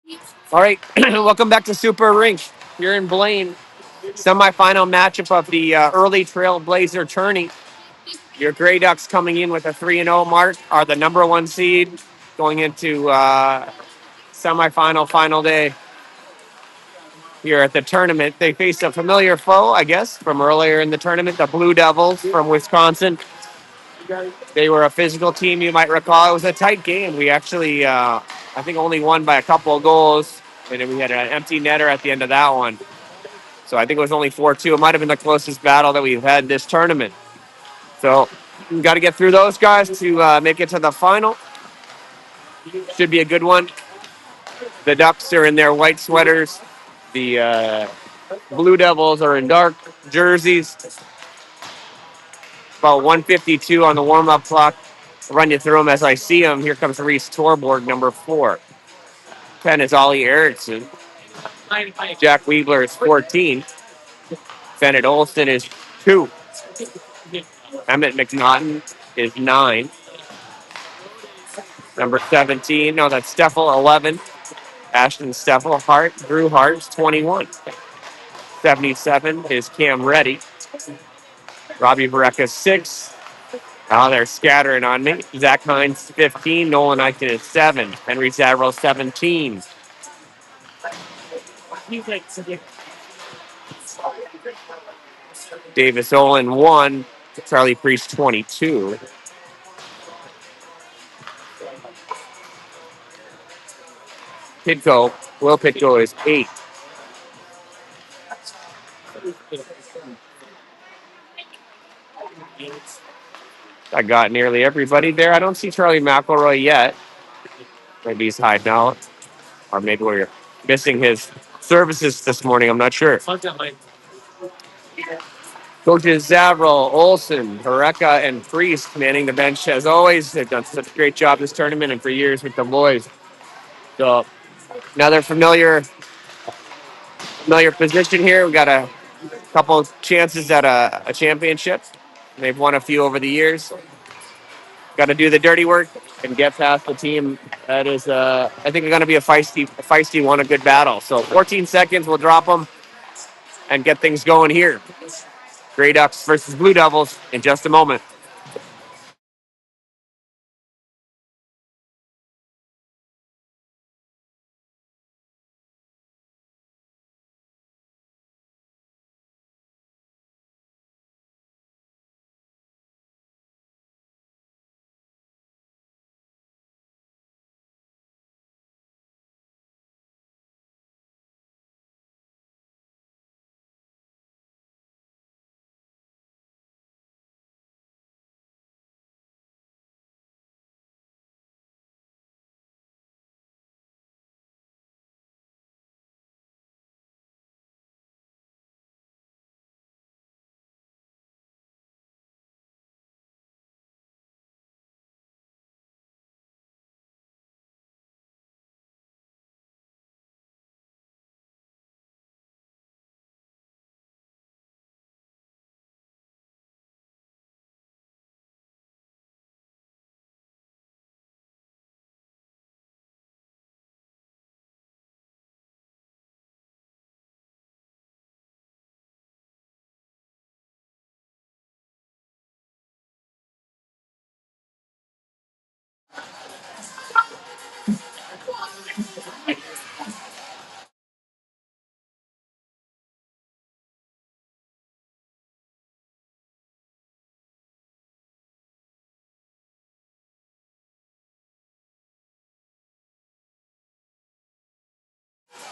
All right, welcome back to Super Rink. Here in Blaine, semifinal matchup of the early Trailblazer tourney. Your Grey Ducks coming in with a 3-0 mark are the number one seed going into semifinal final day here at the tournament. They face a familiar foe, I guess, from earlier in the tournament, the Blue Devils from Wisconsin. They were a physical team, you might recall. It was a tight game. We actually, I think, only won by a couple of goals, and then we had an empty netter at the end of that one. So I think it was only 4-2. It might have been the closest battle that we've had this tournament. So we got to get through those guys to make it to the final. Should be a good one. The Ducks are in their white sweaters. The Blue Devils are in dark jerseys. About 152 on the warm-up clock. I'll run you through them as I see them. Here comes Reese Torborg, number 4. 10 is Ollie Erickson. Jack Weebler is 14. Bennett Olson is 2. Emmett McNaughton is 9. Number 17, no, that's Steffel, 11. Ashton Steffel, Drew Hart is 21. 77 is Cam Reddy. Robbie Barreca, 6. Oh, they're scattering on me. Zach Hines, 15. Nolan Eichen is 7. Henry Zavro, 17. Davis Olin, 1. Charlie Priest, 22. Will Pitko is 8. I got nearly everybody there. I don't see Charlie McElroy yet. Maybe he's hiding out. Or maybe we're missing his services this morning. I'm not sure. Coaches Zavril, Olson, Horeca, and Priest manning the bench as always. They've done such a great job this tournament and for years with the boys. So another familiar position here. We got a couple chances at a championship. They've won a few over the years. Got to do the dirty work and get past the team that is, I think, going to be a feisty one, a good battle. So 14 seconds, we'll drop them and get things going here. Grey Ducks versus Blue Devils in just a moment.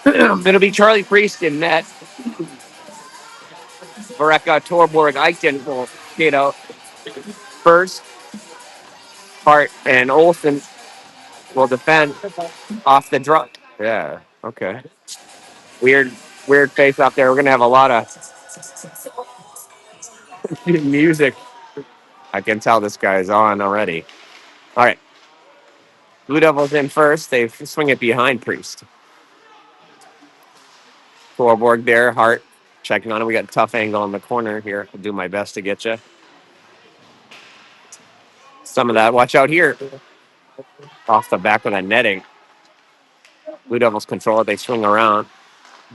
It'll be Charlie Priest in net. Vareka, Torborg, Eichen will skate out first. Hart and Olsen will defend off the draw. Yeah, okay. Weird face out there. We're going to have a lot of music. I can tell this guy's on already. All right. Blue Devils in first. They swing it behind Priest. Torborg there. Hart checking on him. We got a tough angle in the corner here. I'll do my best to get you some of that. Watch out here. Off the back of the netting. Blue Devils control it. They swing around,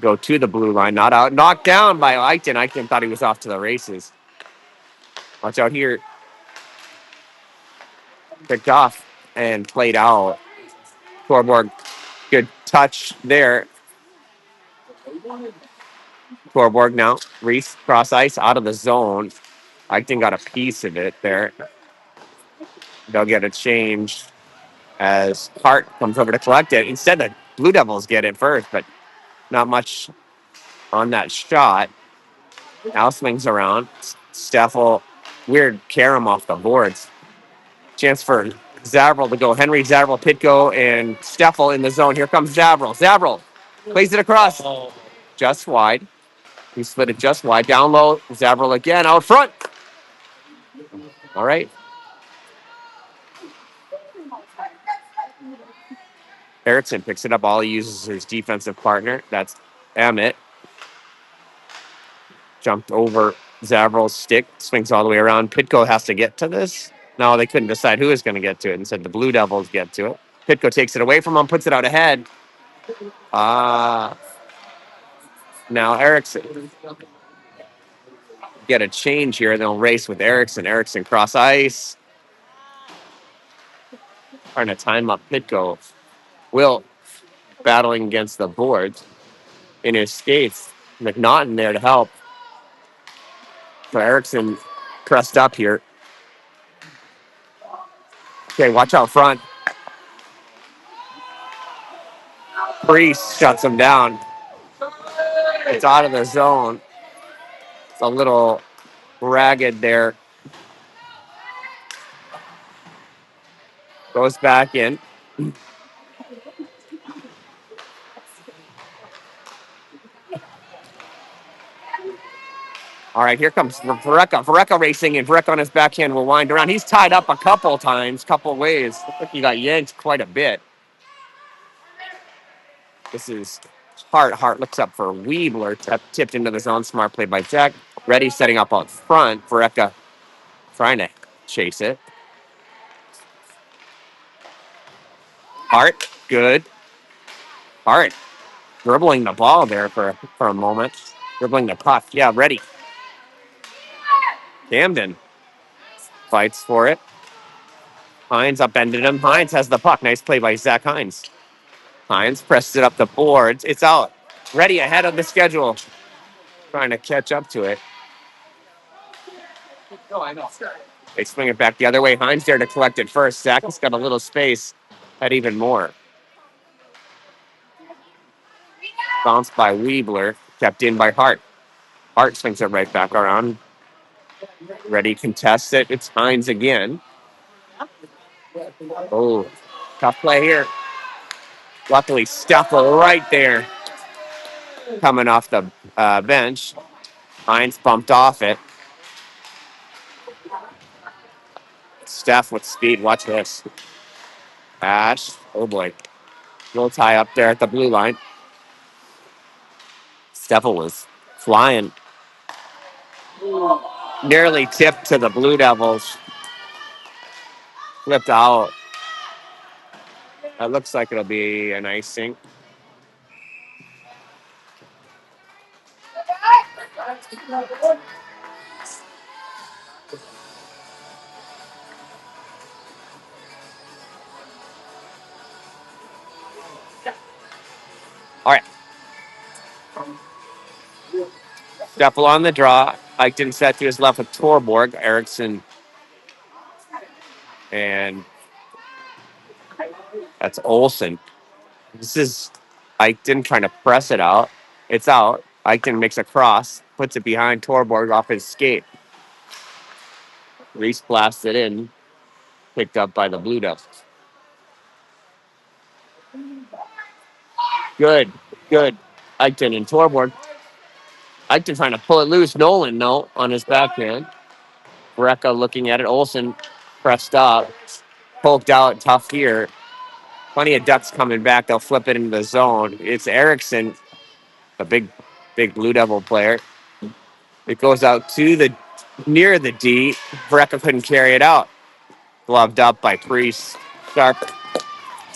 go to the blue line, not out, knocked down by Eichten. Eichten thought he was off to the races. Watch out here. Picked off and played out. Torborg, good touch there. Torborg now. Reese cross ice out of the zone. Eichten got a piece of it there. They'll get a change as Hart comes over to collect it. Instead, the Blue Devils get it first, but not much on that shot. Now swings around. Steffel, weird carom off the boards. Chance for Zavril to go. Henry, Zavril, Pitko, and Steffel in the zone. Here comes Zavril. Zavril plays it across. Just wide. He slid it just wide. Down low. Zavril again out front. All right. Erickson picks it up. All he uses is his defensive partner. That's Emmett. Jumped over Zavril's stick. Swings all the way around. Pitko has to get to this. No, they couldn't decide who was going to get to it and said the Blue Devils get to it. Pitko takes it away from him, puts it out ahead. Now Erickson get a change here. They'll race with Erickson. Erickson cross ice. Trying to time up Pitko. Will battling against the boards in his skates. McNaughton there to help. So Erickson pressed up here. Okay, watch out front. Priest shuts him down. It's out of the zone. It's a little ragged there. Goes back in. All right, here comes Vareka. Vareka racing, and Vareka on his backhand will wind around. He's tied up a couple times, couple ways. Looks like he got yanked quite a bit. This is Hart. Hart looks up for Weebler. Tipped into the zone. Smart play by Jack. Ready setting up out front. Vareka trying to chase it. Hart, good. Hart dribbling the ball there for a moment. Dribbling the puck. Yeah, ready. Camden fights for it. Hines upended him. Hines has the puck. Nice play by Zach Hines. Hines presses it up the boards. It's out. Ready ahead of the schedule. Trying to catch up to it. They swing it back the other way. Hines there to collect it first. Zach has got a little space. Had even more. Bounced by Weebler. Kept in by Hart. Hart swings it right back around. Ready contests it. It's Hines again. Oh, tough play here. Luckily, Steffel right there. Coming off the bench. Hines bumped off it. Steph with speed. Watch this. Ash. Oh, boy. Little tie up there at the blue line. Steffel was flying. Nearly tipped to the Blue Devils. Flipped out. That looks like it'll be an icing. All right. Steffel on the draw. Eichten set to his left with Torborg. Erickson. And that's Olsen. This is Eichten trying to press it out. It's out. Eichten makes a cross. Puts it behind Torborg off his skate. Reese blasts it in. Picked up by the Blue Devils. Good. Eichten and Torborg. Eichten trying to pull it loose. Nolan, no, on his backhand. Brecka looking at it. Olsen pressed up. Poked out. Tough here. Plenty of Ducks coming back. They'll flip it into the zone. It's Erickson, a big Blue Devil player. It goes out to the near the D. Brecka couldn't carry it out. Gloved up by Priest. Sharp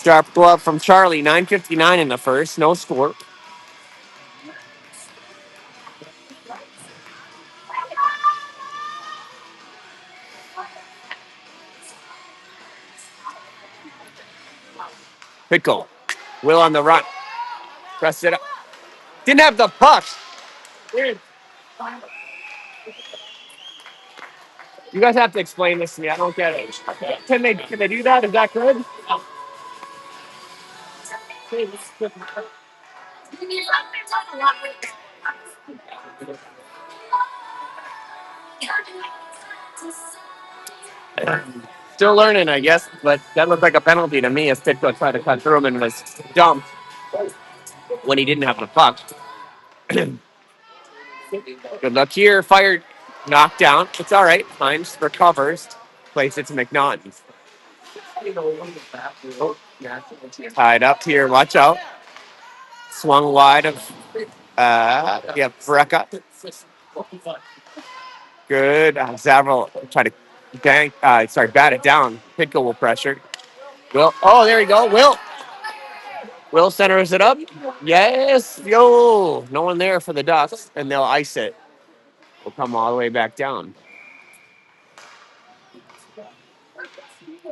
Sharp glove from Charlie. 9:59 in the first. No score. Pickle. Will on the run. Press it up. Didn't have the puck. You guys have to explain this to me. I don't get it. Can they do that? Is that good? Still learning, I guess, but that looked like a penalty to me as Pitco tried to cut through him and was dumped when he didn't have the puck. Good luck here. Fired. Knocked down. It's all right. Finds, recovers. Plays it to McNaughton. Oh, tied up here. Watch out. Swung wide of, Brecka. Good. Zavril try to bat it down. Pitco will pressure. Will. Oh, there you go. Will centers it up. Yes. Yo. No one there for the Ducks, and they'll ice it. Will come all the way back down.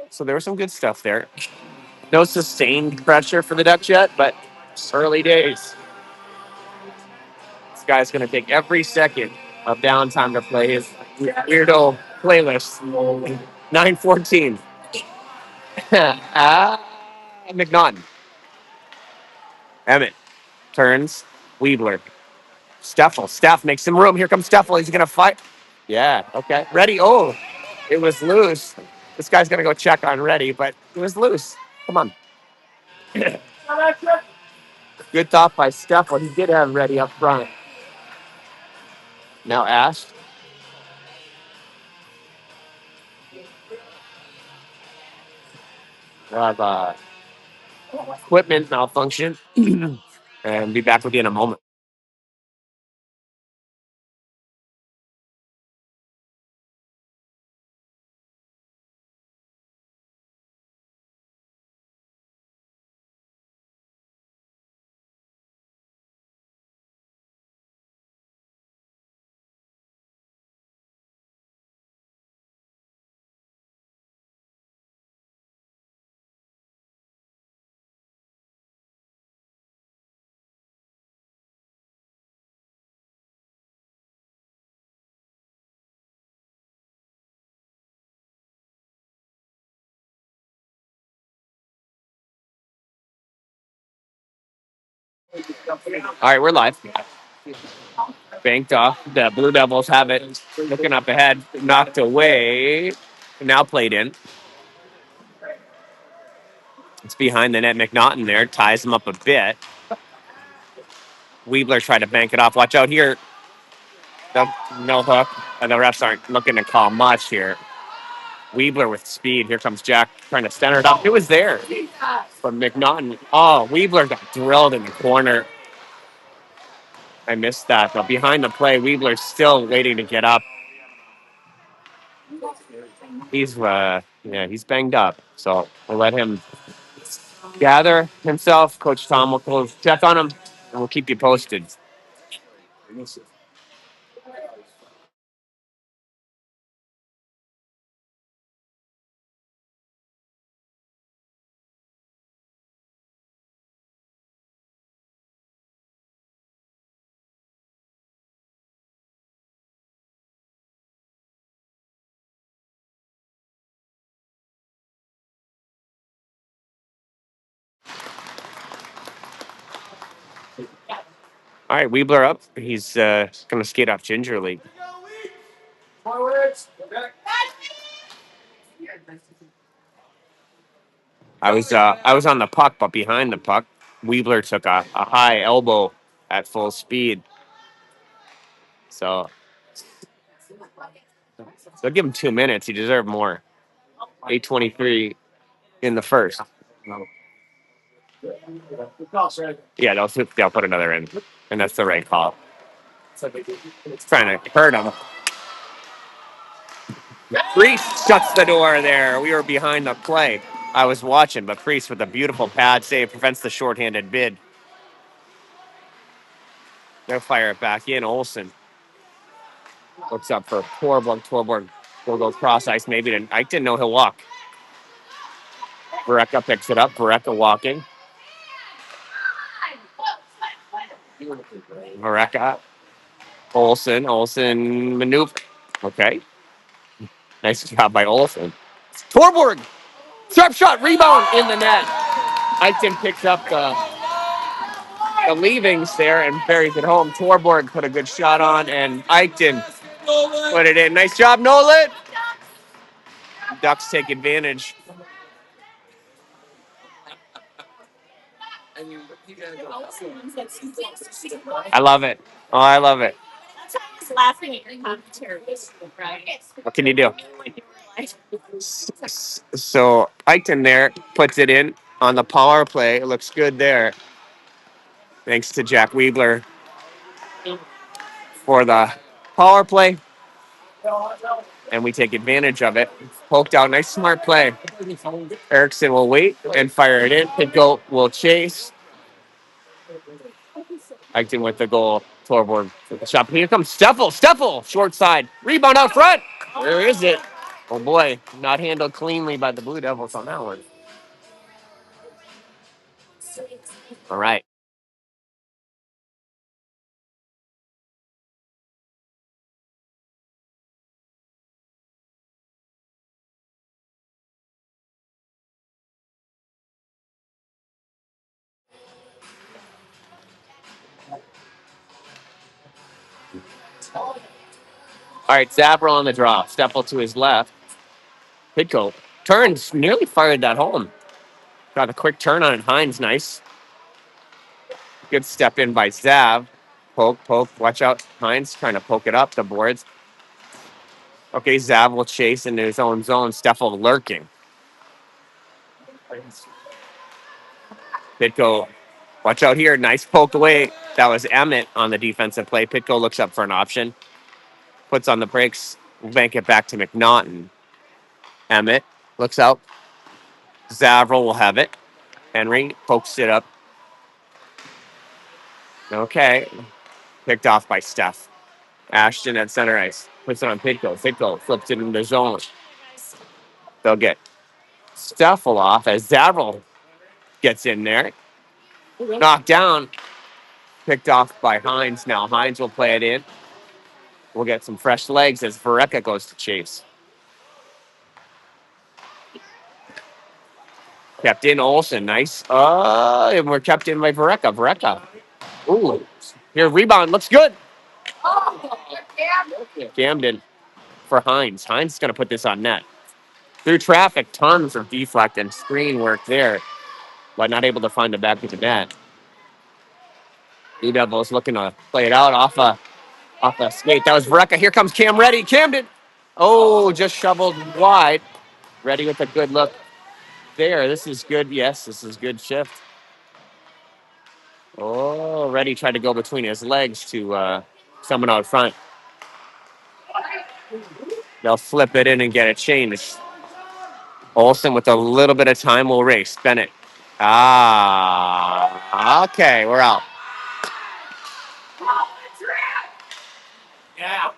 So there was some good stuff there. No sustained pressure for the Ducks yet, but early days. This guy's going to take every second of downtime to play his weirdo playlist. 9:14. McNaughton. Emmett turns. Weebler. Steffel makes some room. Here comes Steffel. He's going to fight. Yeah, okay. Ready. Oh, it was loose. This guy's going to go check on Ready, but it was loose. Come on. Good thought by Steffel. He did have Ready up front. Now Ash. We'll have equipment malfunction. And be back with you in a moment. All right, we're live. Banked off. The Blue Devils have it. Looking up ahead. Knocked away. Now played in. It's behind the net. McNaughton there. Ties him up a bit. Weebler tried to bank it off. Watch out here. No hook. And the refs aren't looking to call much here. Weebler with speed. Here comes Jack trying to center it up. It was there. But McNaughton. Oh, Weebler got drilled in the corner. I missed that. But behind the play, Weebler's still waiting to get up. He's banged up. So we'll let him gather himself. Coach Tom will check on him, and we'll keep you posted. All right, Weebler up. He's going to skate off gingerly. I was on the puck, but behind the puck, Weebler took a high elbow at full speed. So they'll give him 2 minutes. He deserved more. 8:23 in the first. Yeah, they'll put another in, and that's the right call. It's trying to hurt him. Reese shuts the door there. We were behind the play. I was watching, but Priest with a beautiful pad save prevents the shorthanded bid. They'll fire it back in. Olsen looks up for Torborg. Torborg will go cross ice maybe to Ike. Didn't know he'll walk. Vereka picks it up. Vereka walking. Vereka. Olsen. Olsen maneuver. Okay. Nice job by Olsen. Torborg. Sharp shot. Rebound in the net. Eichton picks up the leavings there and buries it home. Torborg put a good shot on, and Eichton put it in. Nice job, Nolan. Ducks take advantage. I love it. Oh, I love it. What can you do? So Eichton there puts it in on the power play. It looks good there. Thanks to Jack Weebler for the power play. And we take advantage of it. Poked out. Nice, smart play. Erickson will wait and fire it in. Pitko will chase. Eichton with the goal. Torborg with the shot. Here comes Steffel. Steffel, short side. Rebound out front. Where is it? Oh, boy. Not handled cleanly by the Blue Devils on that one. All right. All right, Zabra on the draw. Steffel to his left. Pitko turns, nearly fired that home. Got a quick turn on it. Hines, nice. Good step in by Zav. Poke, poke. Watch out. Hines trying to poke it up the boards. Okay, Zav will chase into his own zone. Steffel lurking. Pitko, watch out here. Nice poke away. That was Emmett on the defensive play. Pitko looks up for an option. Puts on the brakes. Bank it back to McNaughton. Emmett looks out. Zavril will have it. Henry pokes it up. Okay. Picked off by Steph. Ashton at center ice. Puts it on Pitko. Pitko flips it in the zone. They'll get Steffel off as Zavril gets in there. Knocked down. Picked off by Hines now. Hines will play it in. We'll get some fresh legs as Vereka goes to chase. Kept in Olsen. Nice. And we're kept in by Vereka. Vereka. Ooh. Here, rebound. Looks good. Camden for Hines. Hines is going to put this on net. Through traffic, tons of deflect and screen work there, but not able to find it back to the net. Blue Devils looking to play it out off a skate. That was Vereka. Here comes Cam Reddy. Camden. Oh, just shoveled wide. Reddy with a good look there. This is good. Yes, this is good shift. Oh, Reddy tried to go between his legs to someone out front. They'll flip it in and get it changed. Olsen with a little bit of time will race. Bennett. Okay, we're out. Yeah.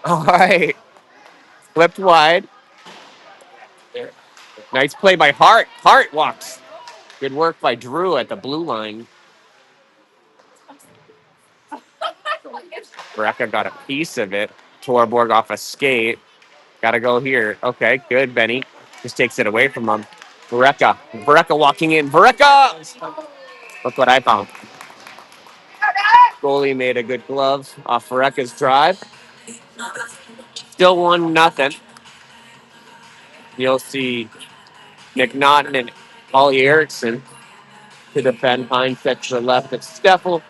All right. Flipped wide. Nice play by Hart. Hart walks. Good work by Drew at the blue line. Vereka got a piece of it. Torborg off a skate. Got to go here. Okay, good, Benny. Just takes it away from him. Vereka. Vereka walking in. Vereka! Look what I found. Goalie made a good glove off Vereka's drive. Still 1-0. You'll see McNaughton and Ollie Erickson to defend. Hines set to the left. It's Steffel.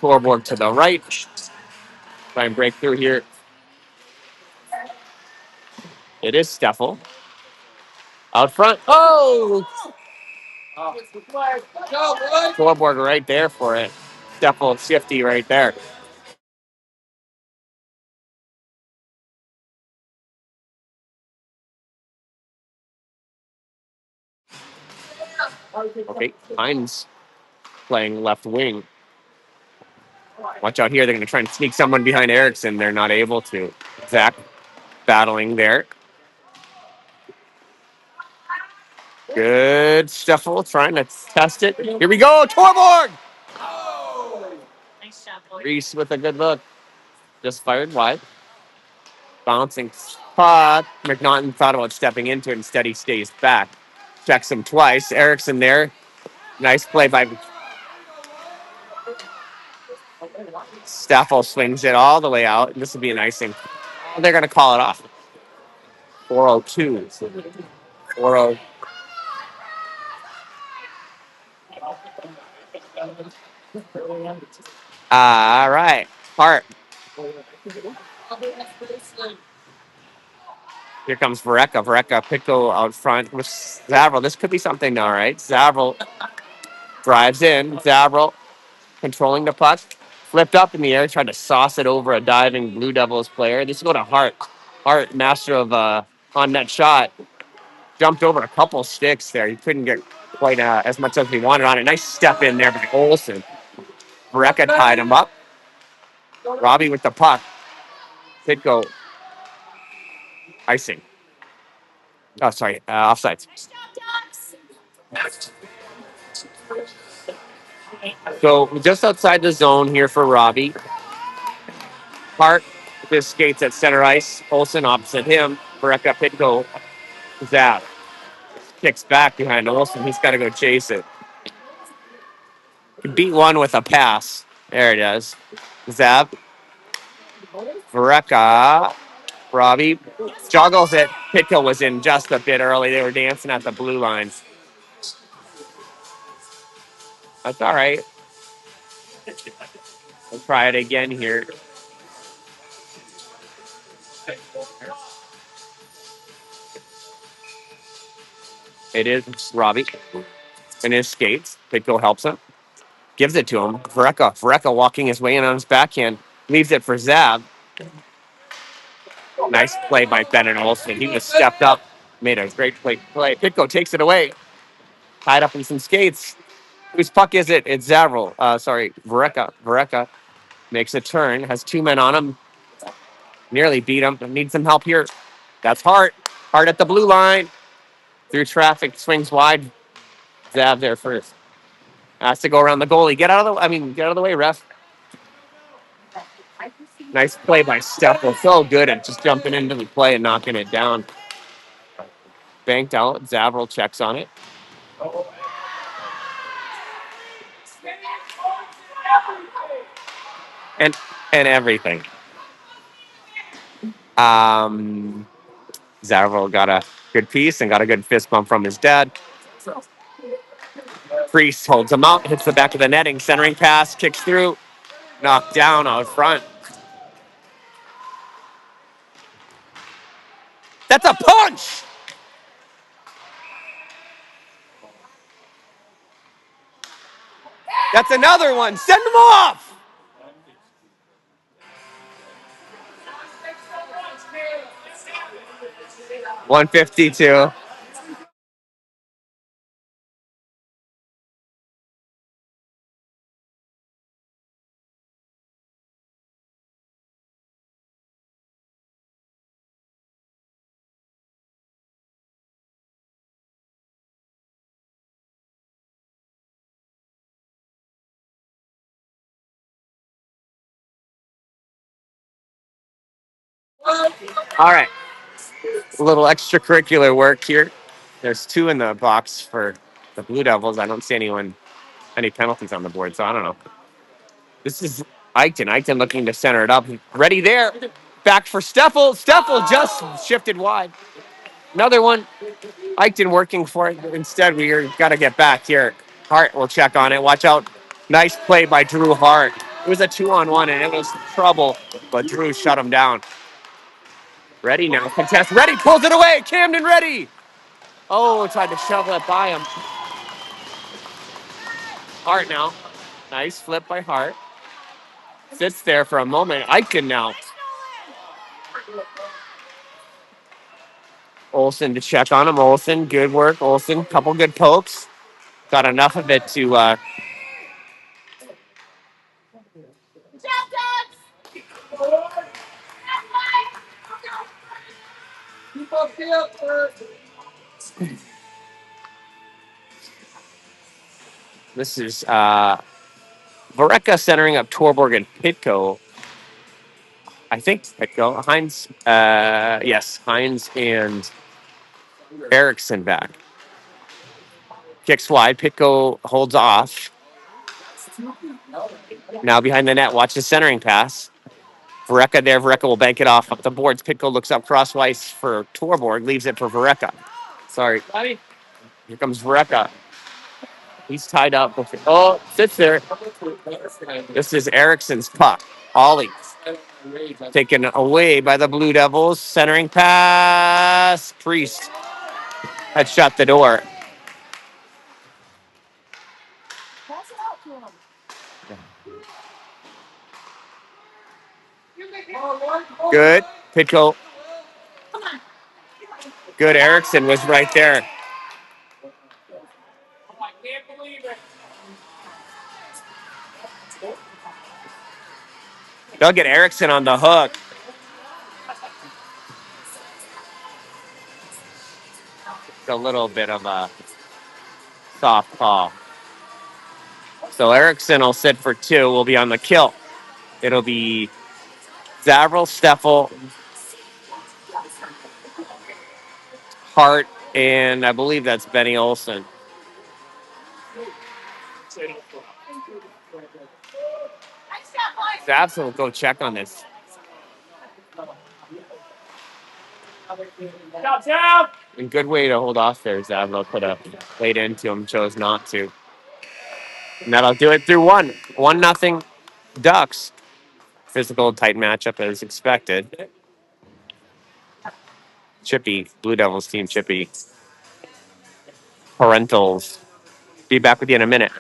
Torborg to the right. Try and break through here. It is Steffel. Out front. Oh! Torborg right there for it. Steffel shifty right there. Okay, Hines playing left wing. Watch out here. They're going to try and sneak someone behind Erickson. They're not able to. Zach battling there. Good Steffel trying to test it. Here we go. Torborg! Reese with a good look. Just fired wide. Bouncing puck. McNaughton thought about stepping into it. Instead, he stays back. Checks him twice. Erickson there. Nice play by Steffel. Swings it all the way out. This would be an icing. They're going to call it off. 4:02. 4:02. All right. Hart. Here comes Vareka. Vareka, Pico out front with Zavril. This could be something, all right. Zavril drives in. Zavril controlling the puck. Flipped up in the air, tried to sauce it over a diving Blue Devils player. This will go to Hart. Hart, master of on-net shot. Jumped over a couple sticks there. He couldn't get quite as much as he wanted on it. Nice step in there by Olsen. Vareka tied him up. Robbie with the puck. Pitko icing. Oh, sorry. Offsides. So just outside the zone here for Robbie. Hart with his skates at center ice. Olsen opposite him. Vareka Pitko Zap. Kicks back behind Olsen. He's got to go chase it. He beat one with a pass. There it is. Zap. Vareka. Robbie juggles it. Pitko was in just a bit early. They were dancing at the blue lines. That's all right. We'll try it again here. It is Robbie in his skates. Pitko helps him. Gives it to him. Vareka walking his way in on his backhand. Leaves it for Zab. Nice play by Bennett Olsen. He was stepped up. Made a great play. Pitko takes it away. Tied up in some skates. Whose puck is it? It's Zavril. Vareka. Vareka makes a turn. Has two men on him. Nearly beat him. Needs some help here. That's Hart. Hart at the blue line. Through traffic. Swings wide. Zab there first. Has to go around the goalie. Get out of the way, ref. Nice play by Steffel. So good at just jumping into the play and knocking it down. Banked out. Zavril checks on it. And everything. Zavril got a good piece and got a good fist bump from his dad. Priest holds him out, hits the back of the netting, centering pass, kicks through, knocked down out front. That's a punch! That's another one. Send him off! $152. All right. A little extracurricular work here. There's two in the box for the Blue Devils. I don't see any penalties on the board, so I don't know. This is Eichten. Eichten looking to center it up. Ready there. Back for Steffel. Steffel just shifted wide. Another one. Eichten working for it. Instead, we got to get back here. Hart will check on it. Watch out. Nice play by Drew Hart. It was a 2-on-1, and it was trouble, but Drew shut him down. Ready now. Contest. Ready. Pulls it away. Camden ready. Oh, tried to shovel it by him. Hart now. Nice flip by Hart. Sits there for a moment. Eichen now. Olsen to check on him. Olsen, good work. Olsen, couple good pokes. got enough of it to this is Vareka centering up Torborg and Pitko. I think Pitko. Hines, yes, Hines and Erickson back. Kicks wide. Pitko holds off. Now behind the net. Watch the centering pass. Vareka there. Vareka will bank it off up the boards. Pitko looks up crosswise for Torborg. Leaves it for Vareka. Sorry. Here comes Vareka. He's tied up. Oh, sits there. This is Erickson's puck. Ollie. Taken away by the Blue Devils. Centering pass. Priest had shut the door. Good. Pitko. Good. Erickson was right there. They'll get Erickson on the hook. It's a little bit of a soft call. So Erickson will sit for 2. Will be on the kill. It'll be Zavril, Steffel, Hart, and I believe that's Benny Olson. Zabs will go check on this. And good way to hold off there. Zablo could have laid into him, chose not to. And that'll do it through 1. 1-0 Ducks. Physical, tight matchup as expected. Chippy, Blue Devils team, Chippy. Parentals. Be back with you in a minute.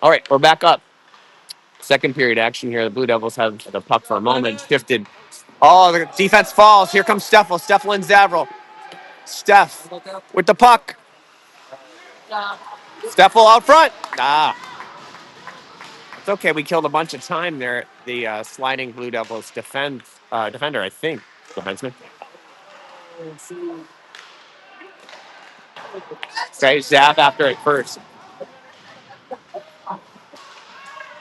All right, we're back up. Second period action here. The Blue Devils have the puck for a moment. Shifted. Oh, the defense falls. Here comes Steffel. Steffel and Zavril. Steph with the puck. Steffel out front. It's okay. We killed a bunch of time there. The sliding Blue Devils defender, I think. Defenseman. Okay, Zap after it first.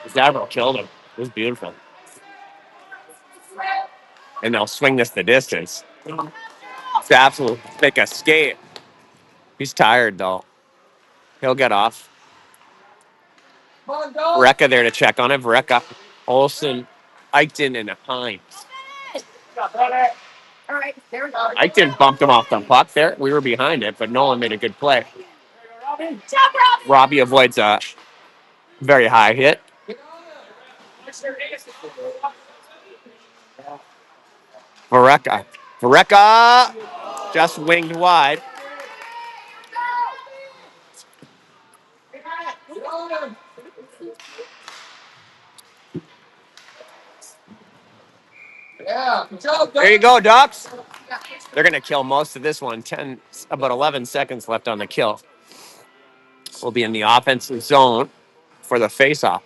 Zavril killed him. It was beautiful. And they'll swing this the distance. Zaps will make a skate. He's tired, though. He'll get off. Vreka there to check on it. Vreka, Olsen, Eichten, and Hines. Eichton bumped him off the puck there. We were behind it, but Nolan made a good play. Robbie avoids a very high hit. Vareka. Vareka just winged wide. There you go, Ducks. They're going to kill most of this one. About 11 seconds left on the kill. We'll be in the offensive zone for the face-off.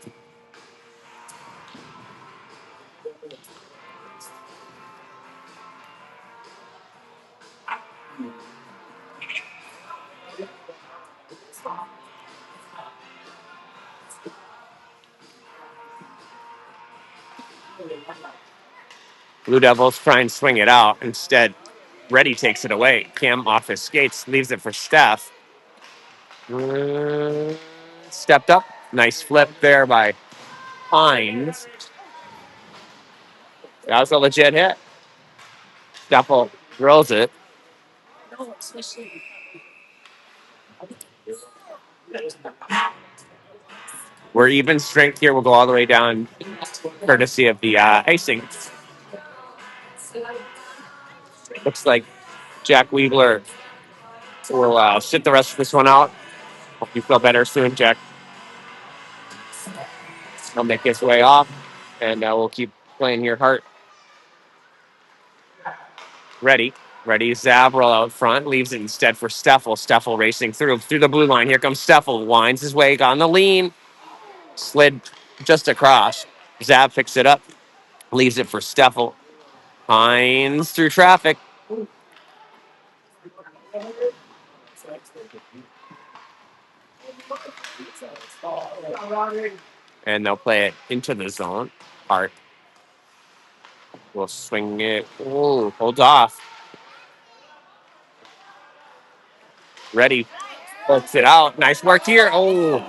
Blue Devils try and swing it out. Instead, Reddy takes it away. Cam off his skates, leaves it for Steph. Stepped up. Nice flip there by Hines. That was a legit hit. Steffel drills it. We're even strength here. We'll go all the way down, courtesy of the icing. Looks like Jack Weebler will sit the rest of this one out. Hope you feel better soon, Jack. He'll make his way off, and we'll keep playing here. Hart. Ready. Zavril out front. Leaves it instead for Steffel. Steffel racing through the blue line. Here comes Steffel. Winds his way on the lean. Slid just across. Zav picks it up. Leaves it for Steffel. Hines through traffic. And they'll play it into the zone. Hart will swing it. Oh, holds off. Ready. Puts it out. Nice work here. Oh.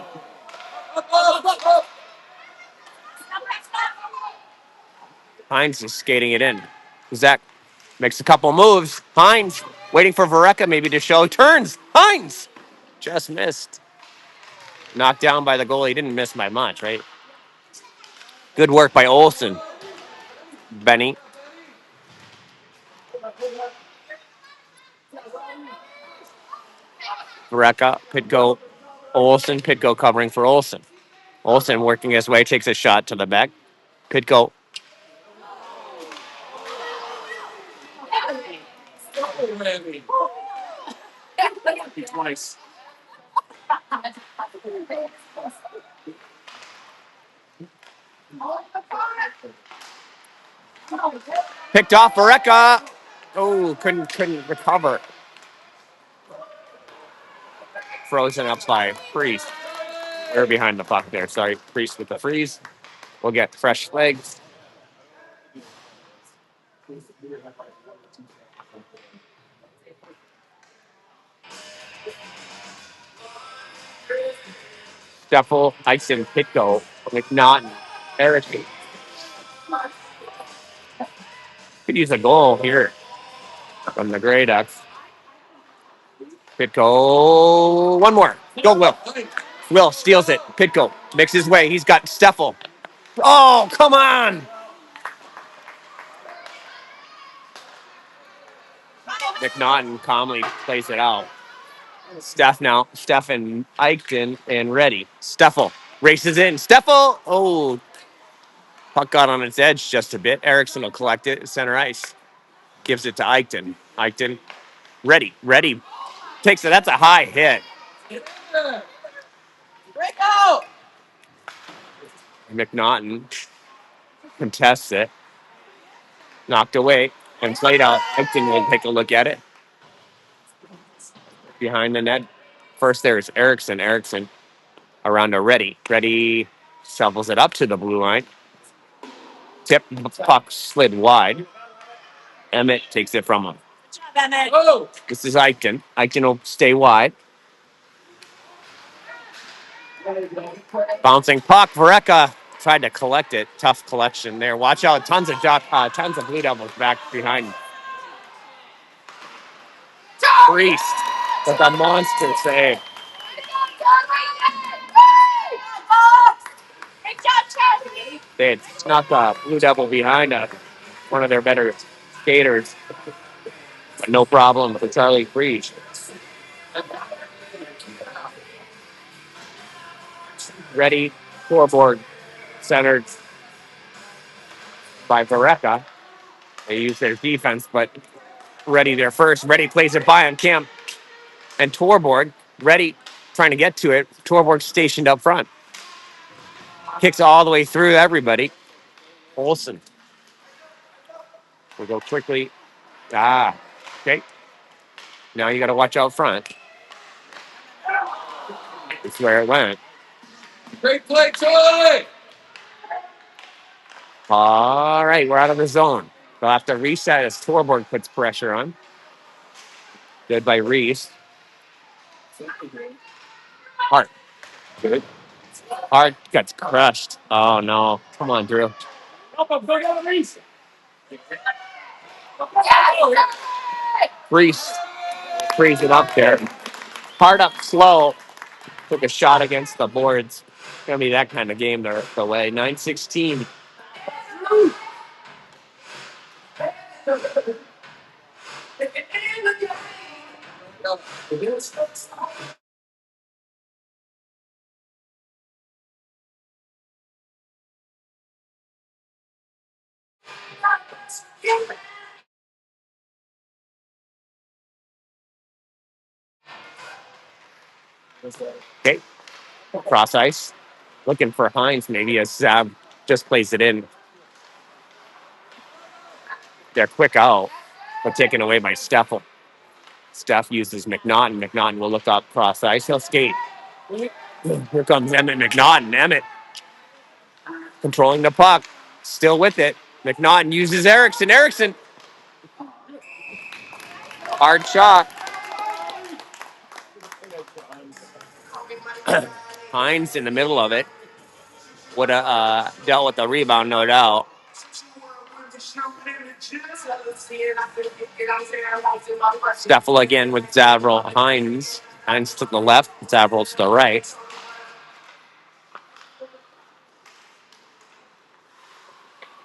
Hines is skating it in. Zach makes a couple moves. Hines waiting for Vareka maybe to show. Turns. Hines just missed. Knocked down by the goalie. Didn't miss by much, right? Good work by Olsen. Benny. Vareka. Pitko. Olsen. Pitko covering for Olsen. Olsen working his way. Takes a shot to the back. Pitko. Twice. Picked off Vareka. Oh, couldn't recover. Frozen up by Priest. Or behind the puck there. Sorry, Priest with the freeze. We'll get fresh legs. Steffel, Tyson, Pitko, McNaughton, Eric. Could use a goal here from the Grey Ducks. Pitko, one more. Go, Will. Will steals it. Pitko makes his way. He's got Steffel. Oh, come on. McNaughton calmly plays it out. Steph now. Steph and Eichton and ready. Steffel races in. Steffel. Oh, puck got on its edge just a bit. Erickson will collect it. Center ice. Gives it to Eichton. Eichton. Ready. Takes it. That's a high hit. Break out. McNaughton contests it. Knocked away and played out. Eichton will take a look at it. Behind the net. First there is Erickson. Erickson around to Ready. Ready shovels it up to the blue line. Tip, puck slid wide. Emmett takes it from him. Oh! This is Eichton. Eichton will stay wide. Bouncing puck. Vareka tried to collect it. Tough collection there. Watch out. Tons of Blue Devils back behind. Priest with a monster save. They had snuck a Blue Devil behind one of their better skaters, but no problem for Charlie Priest. Ready, scoreboard, centered by Vareka. They use their defense, but Ready there first. Ready plays it by on Cam and Torborg. Ready trying to get to it. Torborg stationed up front. Kicks all the way through everybody. Olsen will go quickly. Okay. Now you got to watch out front. That's where it went. Great play, Charlie! All right, we're out of the zone. They'll have to reset as Torborg puts pressure on. Good by Reese. Hart. Good. Hart gets crushed. Oh, no. Come on, Drew. Reese frees it up there. Hart up slow. Took a shot against the boards. It's going to be that kind of game the way. 9-16. Okay. Cross ice. Looking for Hines maybe as Zav just plays it in. They're quick out, but taken away by Steffel. Steph uses McNaughton. McNaughton will look up cross ice. He'll skate. Here comes Emmett McNaughton. Emmett controlling the puck. Still with it. McNaughton uses Erickson. Erickson. Hard shot. Hines in the middle of it. Would have dealt with the rebound, no doubt. Steffel again with Zavril. Hines. Hines to the left. Zavril to the right.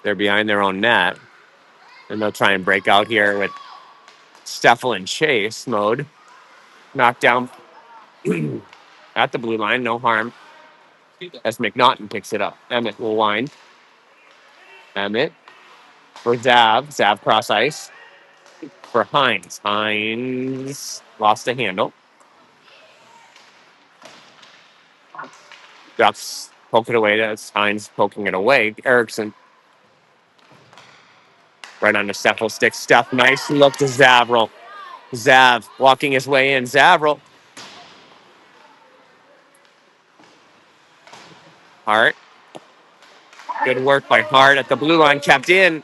They're behind their own net. And they'll try and break out here with Steffel and Chase mode. Knocked down at the blue line. No harm. As McNaughton picks it up. Emmett will wind. Emmett for Zav. Zav cross ice for Hines. Hines lost the handle. Ducks poke it away. That's Hines poking it away. Erickson right on the Steffel stick. Steph, nice look to Zavril. Zav walking his way in. Zavril. Hart. Good work by Hart at the blue line. Kept in.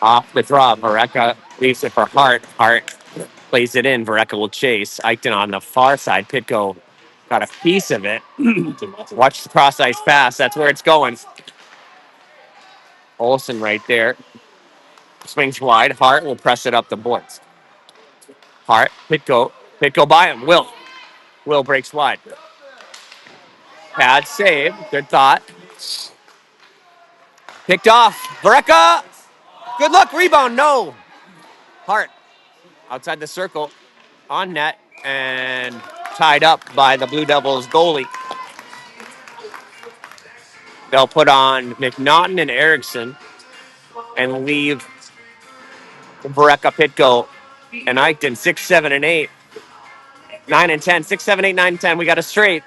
Off the draw. Vareka leaves it for Hart. Hart plays it in. Vareka will chase. Eichton on the far side. Pitko got a piece of it. Watch the cross ice pass. That's where it's going. Olsen right there. Swings wide. Hart will press it up the boards. Hart. Pitko. Pitko by him. Will breaks wide. Pad save. Good thought. Picked off. Vareka. Good luck. Rebound. No. Hart. Outside the circle. On net. And tied up by the Blue Devils goalie. They'll put on McNaughton and Erickson and leave Vareka, Pitko, and Eichton 6, 7, and 8. 9 and 10. 6, 7, 8, 9, and 10. We got a straight.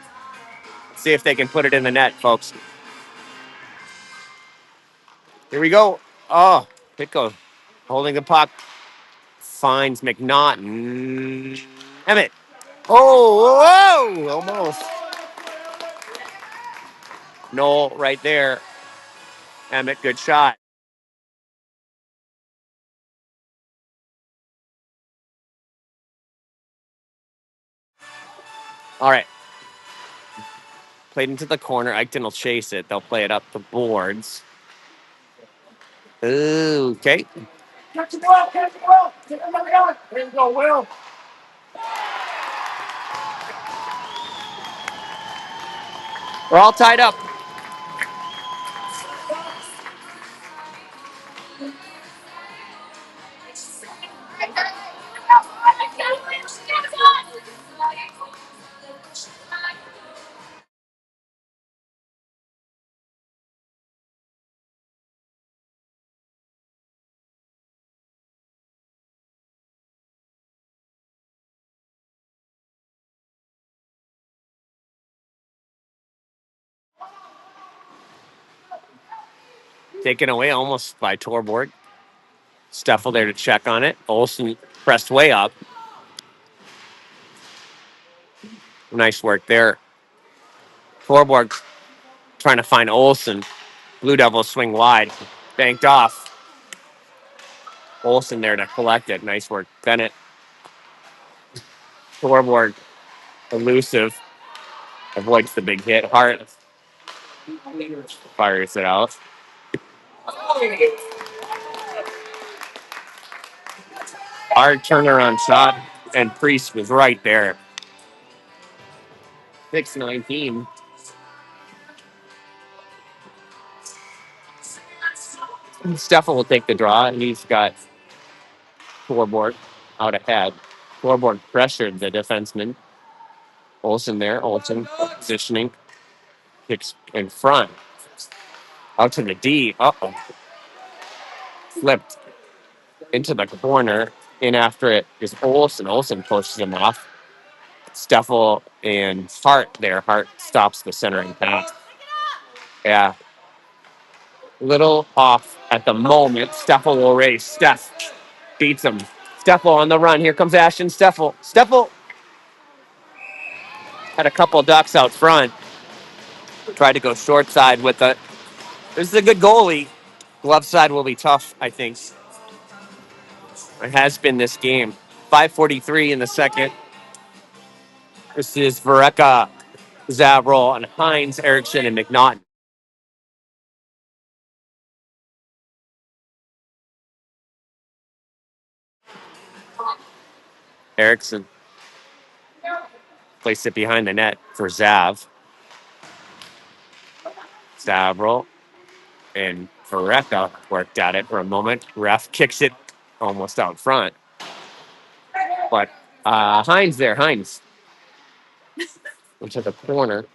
Let's see if they can put it in the net, folks. Here we go. Oh, Pitko holding the puck. Finds McNaughton. Emmett. Oh, whoa, almost. Noel right there. Emmett, good shot. All right. Played into the corner. Eichton will chase it. They'll play it up the boards. Ooh, okay. Catch it well, catch it well. Here we go, Will. We're all tied up. Taken away almost by Torborg. Steffel there to check on it. Olsen pressed way up. Nice work there. Torborg trying to find Olsen. Blue Devils swing wide. Banked off. Olsen there to collect it. Nice work. Bennett. Torborg elusive. Avoids the big hit. Hart fires it out. Hard turnaround shot. And Priest was right there. 6-19. Steffel will take the draw. He's got Torborg out ahead. Torborg pressured the defenseman. Olsen there. Olsen positioning. Kicks in front. Out to the D. Uh-oh. Flipped into the corner. In after it is Olsen. Olsen pushes him off. Steffel and Hart there. Hart stops the centering pass. Yeah. Little off at the moment. Steffel will race. Steff beats him. Steffel on the run. Here comes Ashton Steffel. Steffel had a couple ducks out front. Tried to go short side with it. This is a good goalie. Glove side will be tough, I think. It has been this game. 5:43 in the second. This is Vereka, Zavrol, and Hines, Erickson, and McNaughton. Erickson placed it behind the net for Zav. Zavrol and Vereka worked at it for a moment. Ref kicks it almost out front. But Hines there, Hines. Into the corner.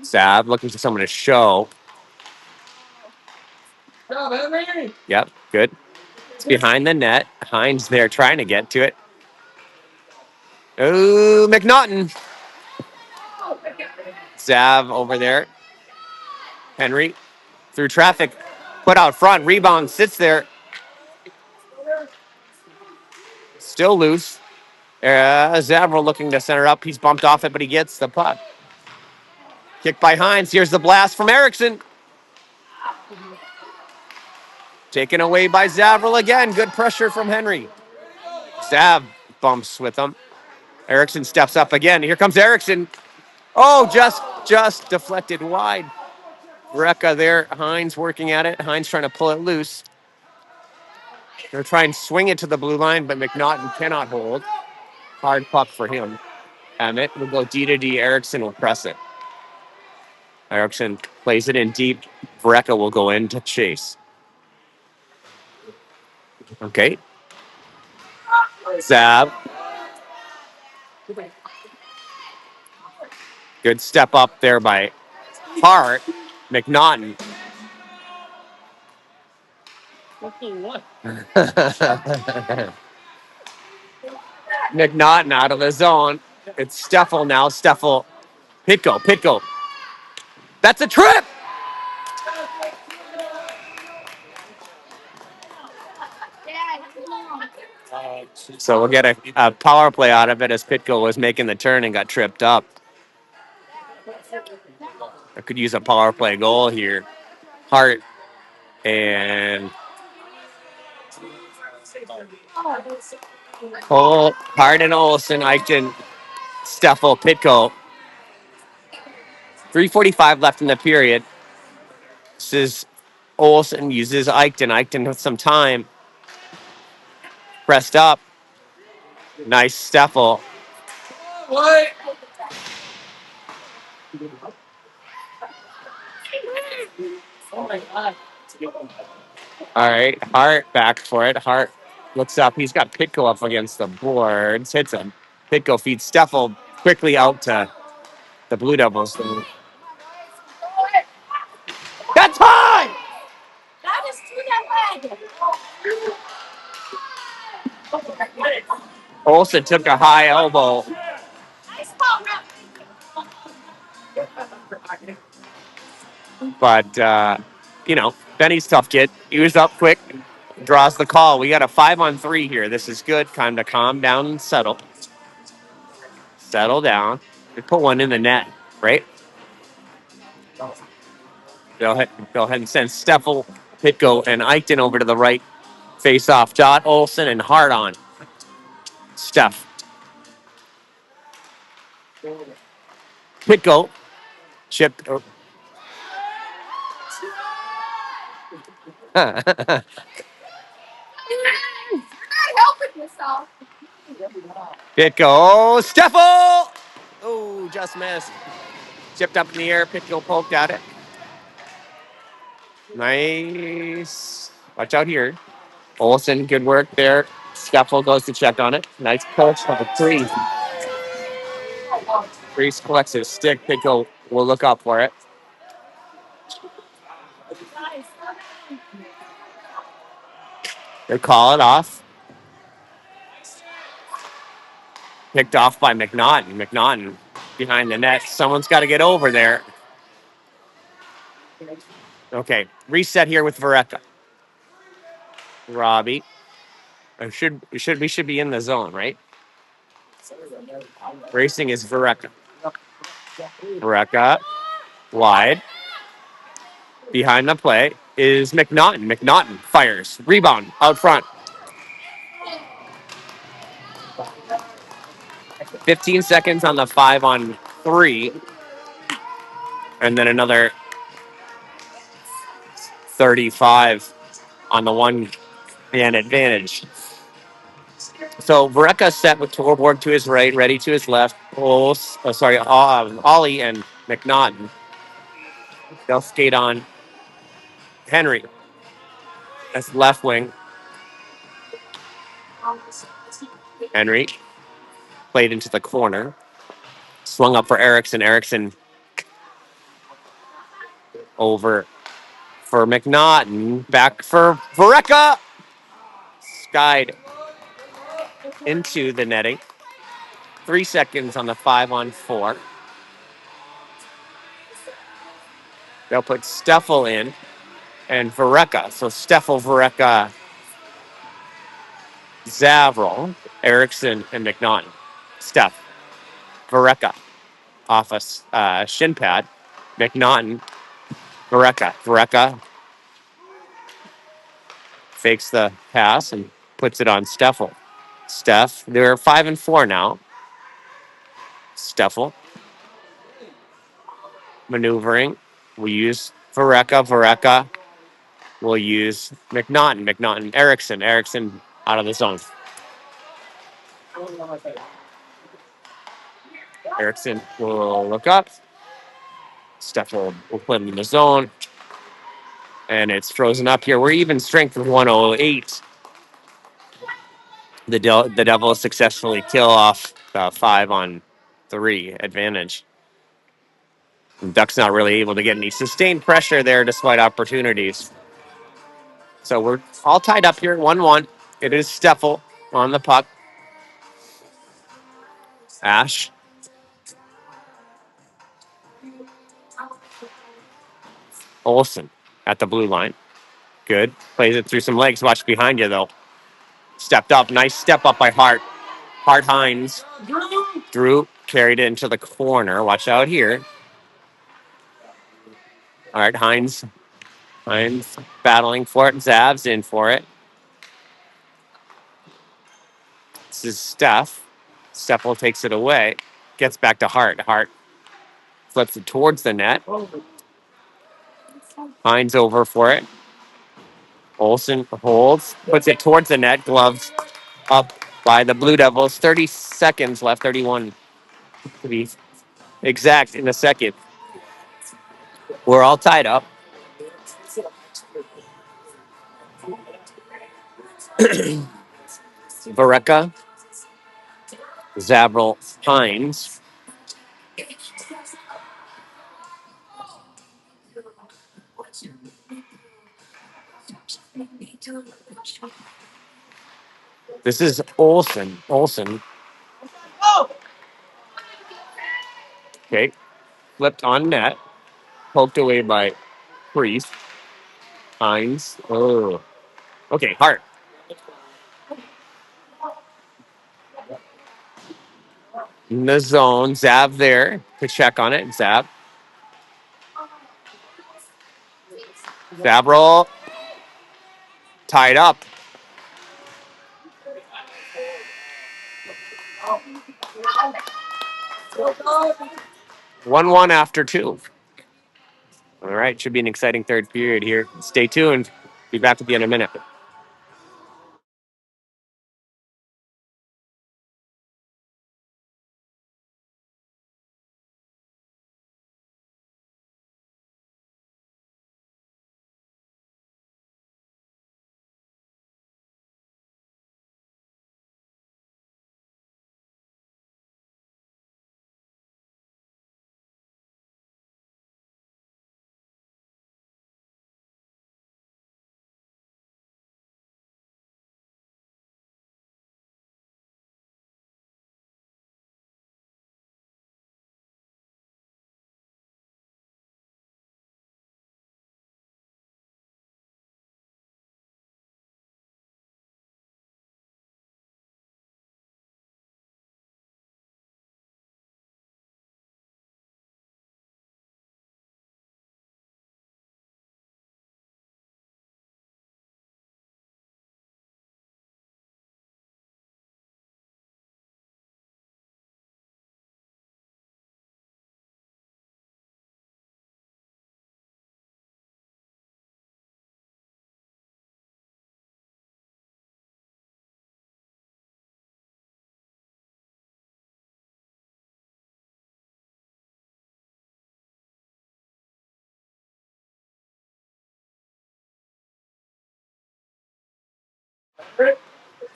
Zav looking for someone to show. Yep, good. It's behind the net. Hines there trying to get to it. Oh, McNaughton. Zav over there. Henry through traffic. Put out front. Rebound sits there. Still loose. Zavril looking to center up. He's bumped off it, but he gets the puck. Kick by Hines. Here's the blast from Erickson. Taken away by Zavril again. Good pressure from Henry. Zav bumps with him. Erickson steps up again. Here comes Erickson. Oh, just deflected wide. Recca there. Hines working at it. Hines trying to pull it loose. They're trying to swing it to the blue line, but McNaughton cannot hold. Hard puck for him. Emmett will go D to D. Erickson will press it. Erickson plays it in deep. Vereka will go in to chase. Okay. Zab. Good step up there by Hart. McNaughton. McNaughton out of the zone. It's Steffel now. Steffel. Pitko. That's a trip. So we'll get a power play out of it as Pitko was making the turn and got tripped up. I could use a power play goal here. Hart and Cole, Harden, Olsen, Eichten, Steffel, Pitko. 3:45 left in the period. This is Olsen uses Eichten. Eichten with some time. Pressed up. Nice Steffel. All right. Hart back for it. Hart looks up. He's got Pitko up against the boards. Hits him. Pitko feeds Steffel quickly out to the Blue Devils. That's high! Olsen took a high elbow. But, Benny's tough kid. He was up quick, draws the call. We got a 5-on-3 here. This is good. Time to calm down and settle. Settle down. We put one in the net, right? Go ahead and send Steffel, Pitko, and Eichten over to the right. Face off. Dot, Olsen, and Hart on. Steph. Pitko. Chip. Pitko. Steffel! Oh, just missed. Chipped up in the air. Pitko poked at it. Nice. Watch out here. Olsen, good work there. Steffel goes to check on it. Nice push of a three. Reese collects his stick. Pitko will look up for it. They call it off. Picked off by McNaughton. McNaughton behind the net. Someone's got to get over there. Okay, reset here with Vareka. Robbie. We should be in the zone, right? Racing is Vareka. Vareka wide. Behind the play is McNaughton. McNaughton fires. Rebound out front. 15 seconds on the 5-on-3. And then another 35 on the one-man advantage. So Vareka set with Torborg to his right, ready to his left. Ollie and McNaughton. They'll skate on Henry. That's left wing. Henry played into the corner. Swung up for Erickson. Erickson over for McNaughton. Back for Vareka. Skied into the netting. 3 seconds on the 5-on-4. They'll put Steffel in and Vareka. So Steffel, Vareka, Zavril, Erickson, and McNaughton. Steph, Vareka off a shin pad. McNaughton, Vareka. Vareka fakes the pass and puts it on Steffel. Steph, they're 5-4 now. Steffel maneuvering. We use Vareka. Vareka will use McNaughton. McNaughton, Erickson. Erickson out of the zone. Erickson will look up. Steph will put him in the zone. And it's frozen up here. We're even strength with 108. The Devils successfully kill off the 5-on-3 advantage. And Ducks not really able to get any sustained pressure there despite opportunities. So we're all tied up here, 1-1. It is Steffel on the puck. Ash. Olsen at the blue line. Good. Plays it through some legs. Watch behind you, though. Stepped up. Nice step up by Hart. Hart Hines. Drew carried it into the corner. Watch out here. All right, Hines battling for it. Zav's in for it. This is Steph. Steffel takes it away. Gets back to Hart. Hart flips it towards the net. Hines over for it. Olsen holds. Puts it towards the net. Gloves up by the Blue Devils. 30 seconds left. 31 to be exact in the second. We're all tied up. Vareka, Zavril, Hines. This is Olsen. Olsen. Okay. Flipped on net. Poked away by Priest. Hines. Oh. Okay, Hart. In the zone. Zav there to check on it. Zav. Zavril tied up. 1-1 after 2. All right, should be an exciting third period here. Stay tuned. Be back with you in a minute.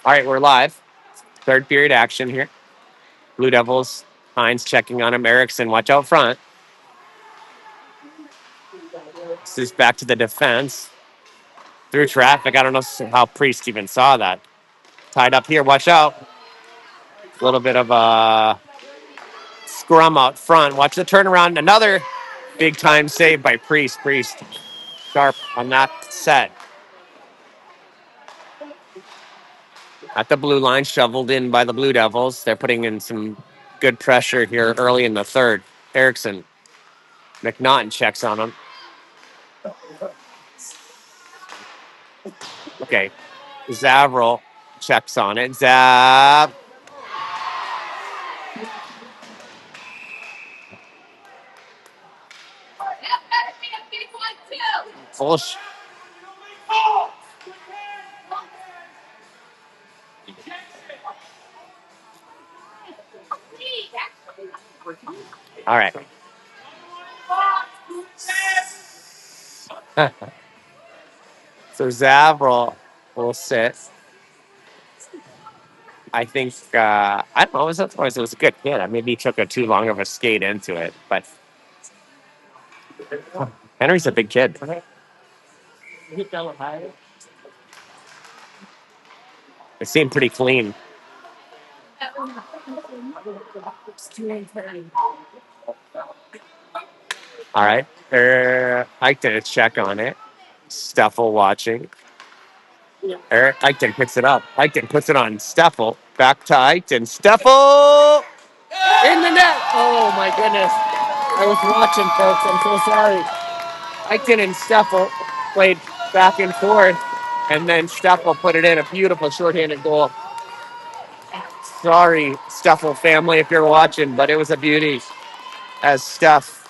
All right, we're live. Third period action here. Blue Devils. Hines checking on him. Erickson, watch out front. This is back to the defense. Through traffic. I don't know how Priest even saw that. Tied up here. Watch out. A little bit of a scrum out front. Watch the turnaround. Another big time save by Priest. Priest sharp on that set. At the blue line, shoveled in by the Blue Devils. They're putting in some good pressure here early in the third. Erickson. McNaughton checks on him. Okay. Zavril checks on it. Zab. Bullshit. All right. So Zavril will sit. I think, I don't know, it was a good hit. Maybe he took a too long of a skate into it, but Henry's a big kid. It seemed pretty clean. All right. Ike did a check on it. Steffel watching. Eric Eichten picks it up. Eichten puts it on Steffel. Back to Eichten. Steffel in the net. Oh my goodness. I was watching, folks. I'm so sorry. Eichten and Steffel played back and forth, and then Steffel put it in a beautiful shorthanded goal. Sorry, Steffel family, if you're watching, but it was a beauty as Steph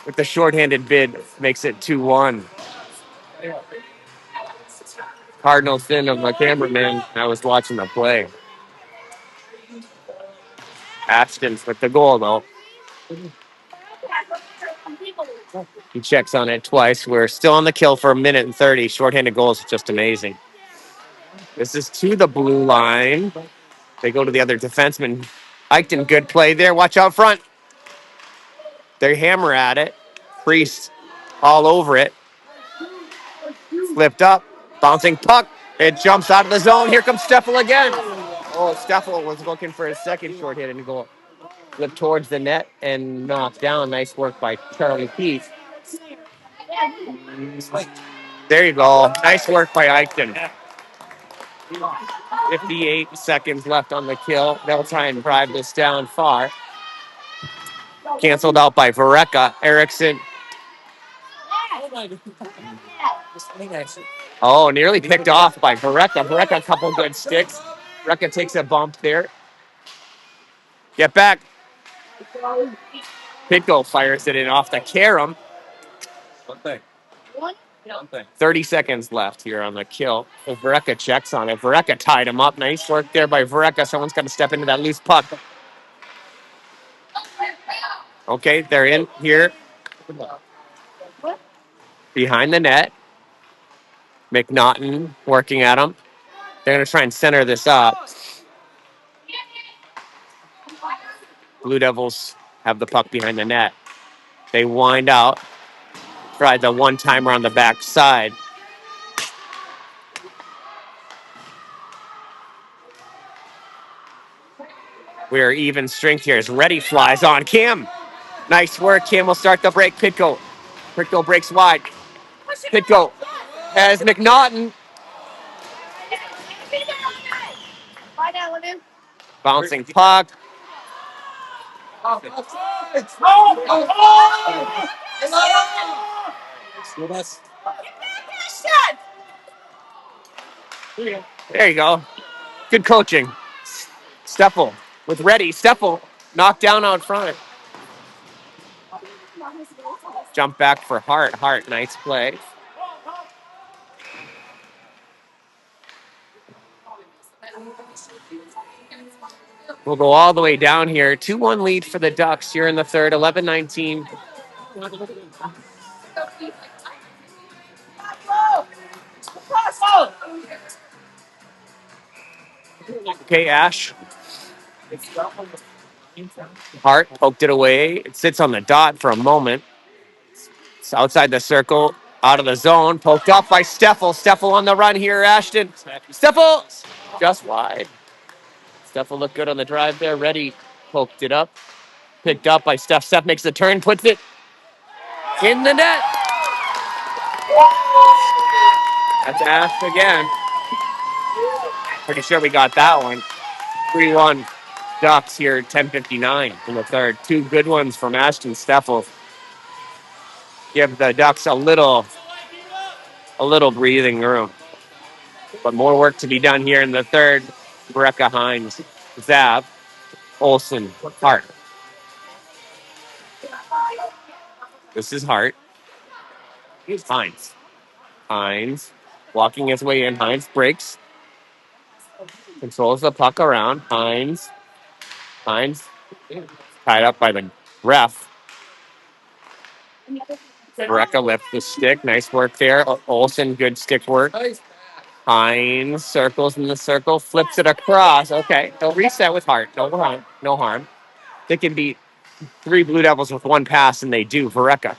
with the shorthanded bid makes it 2-1. Cardinal sin of my cameraman. I was watching the play. Ashton's with the goal, though. He checks on it twice. We're still on the kill for 1:30. Shorthanded goals is just amazing. This is to the blue line. They go to the other defenseman. Eichton, good play there. Watch out front. They hammer at it. Priest all over it. Flipped up. Bouncing puck. It jumps out of the zone. Here comes Steffel again. Oh, Steffel was looking for his second short-handed goal. Flipped towards the net and knocked down. Nice work by Charlie Keith. There you go. Nice work by Eichton. 58 seconds left on the kill. They'll try and drive this down far. Canceled out by Vareka. Erickson. Oh, nearly picked off by Vareka. Vareka, a couple good sticks. Vareka takes a bump there. Get back. Pitko fires it in off the carom. 30 seconds left here on the kill. Vareka checks on it. Vareka tied him up. Nice work there by Vareka. Someone's got to step into that loose puck. Okay, they're in here. Behind the net. McNaughton working at him. They're going to try and center this up. Blue Devils have the puck behind the net. They wind out. Tried the one-timer on the back side. We're even strength here as Reddy flies on. Kim. Nice work. Kim will start the break. Pitko. Pitko breaks wide. Pitko has McNaughton. Bouncing puck. There you go. Good coaching. Steffel with Reddy. Steffel knocked down out front. Jump back for Hart. Hart, nice play. We'll go all the way down here. 2-1 lead for the Ducks here in the third. 11-19. Okay, Ash. Hart poked it away. It sits on the dot for a moment. It's outside the circle, out of the zone. Poked up by Steffel. Steffel on the run here, Ashton. Steffel! Just wide. Steffel looked good on the drive there. Reddy poked it up. Picked up by Steph. Steph makes the turn, puts it in the net. That's Ash again. Pretty sure we got that one. 3-1 Ducks here, 10:59 in the third. Two good ones from Ashton Steffel. Give the Ducks a little breathing room. But more work to be done here in the third. Brecka, Hines, Zav, Olsen, Hart. This is Hart. Hines. Hines walking his way in. Hines breaks. Controls the puck around. Hines tied up by the ref. Brecka left the stick. Nice work there. Olsen, good stick work. Hines circles in the circle, flips it across. Okay, they'll reset with Hart. No harm. No harm. They can beat 3 Blue Devils with one pass, and they do. Vareka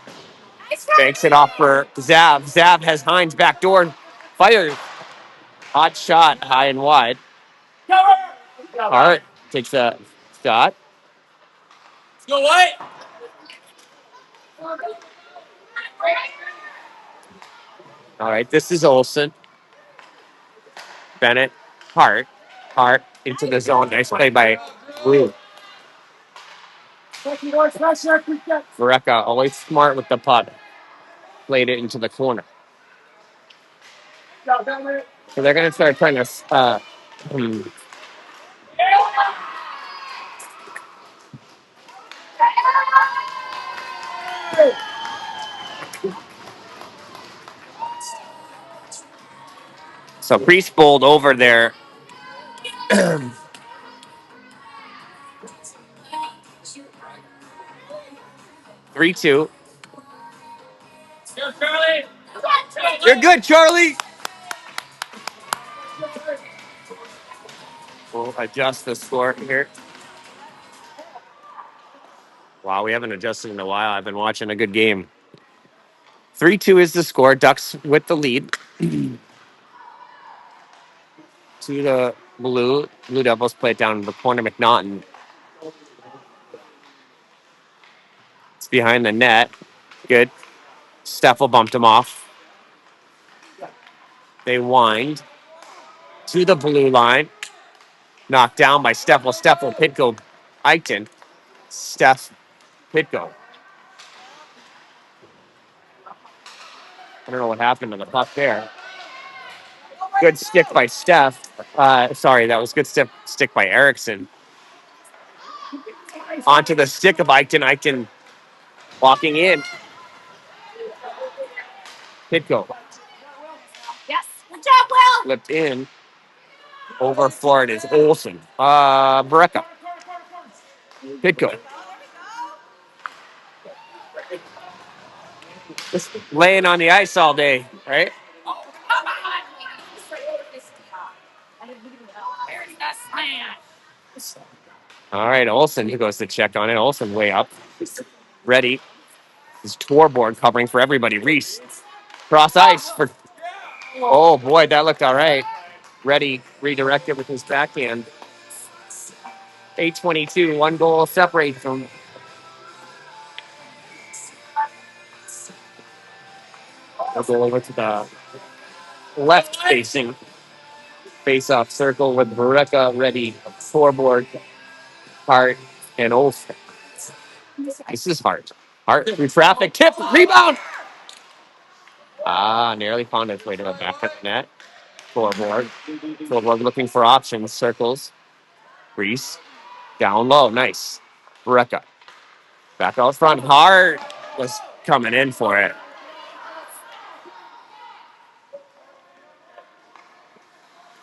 banks it off for Zav. Zav has Hines backdoor. Fires. Hot shot, high and wide. Hart takes a shot. Let's go, White. All right, this is Olsen. Bennett. Hart into the zone. Nice play by Blue. Vareka always smart with the puck. Played it into the corner. So they're going to start trying to So Priest bowled over there. 3-2. You're good, Charlie. We'll adjust the score here. Wow, we haven't adjusted in a while. I've been watching a good game. 3-2 is the score. Ducks with the lead. To the Blue. Blue Devils play it down in the corner. McNaughton. It's behind the net. Good. Steffel bumped him off. They wind to the blue line. Knocked down by Steffel. Steffel, Pitko, Eichten. Steph, Pitko. I don't know what happened to the puck there. Good stick by Steph. Sorry, that was good stick by Erickson. Onto the stick of Eichten. Eichten walking in. Pitko. Flipped in. Over for it is Olsen. Brecka. Pitko. Just laying on the ice all day, right? All right, Olsen, who goes to check on it. Olsen way up. Ready. His tour board covering for everybody. Reese. Cross ice for... Oh, boy, that looked all right. Ready. Redirected with his backhand. 8:22. One goal separate from... I'll go over to the left-facing face-off circle with Bereka, Ready, Forboard, Hart, and Olsen. This is Hart. Hart through traffic. Tip. Rebound. Nearly found its way to the back of the net. Forboard. Forboard looking for options. Circles. Reese. Down low. Nice. Bereka. Back out front. Hart was coming in for it.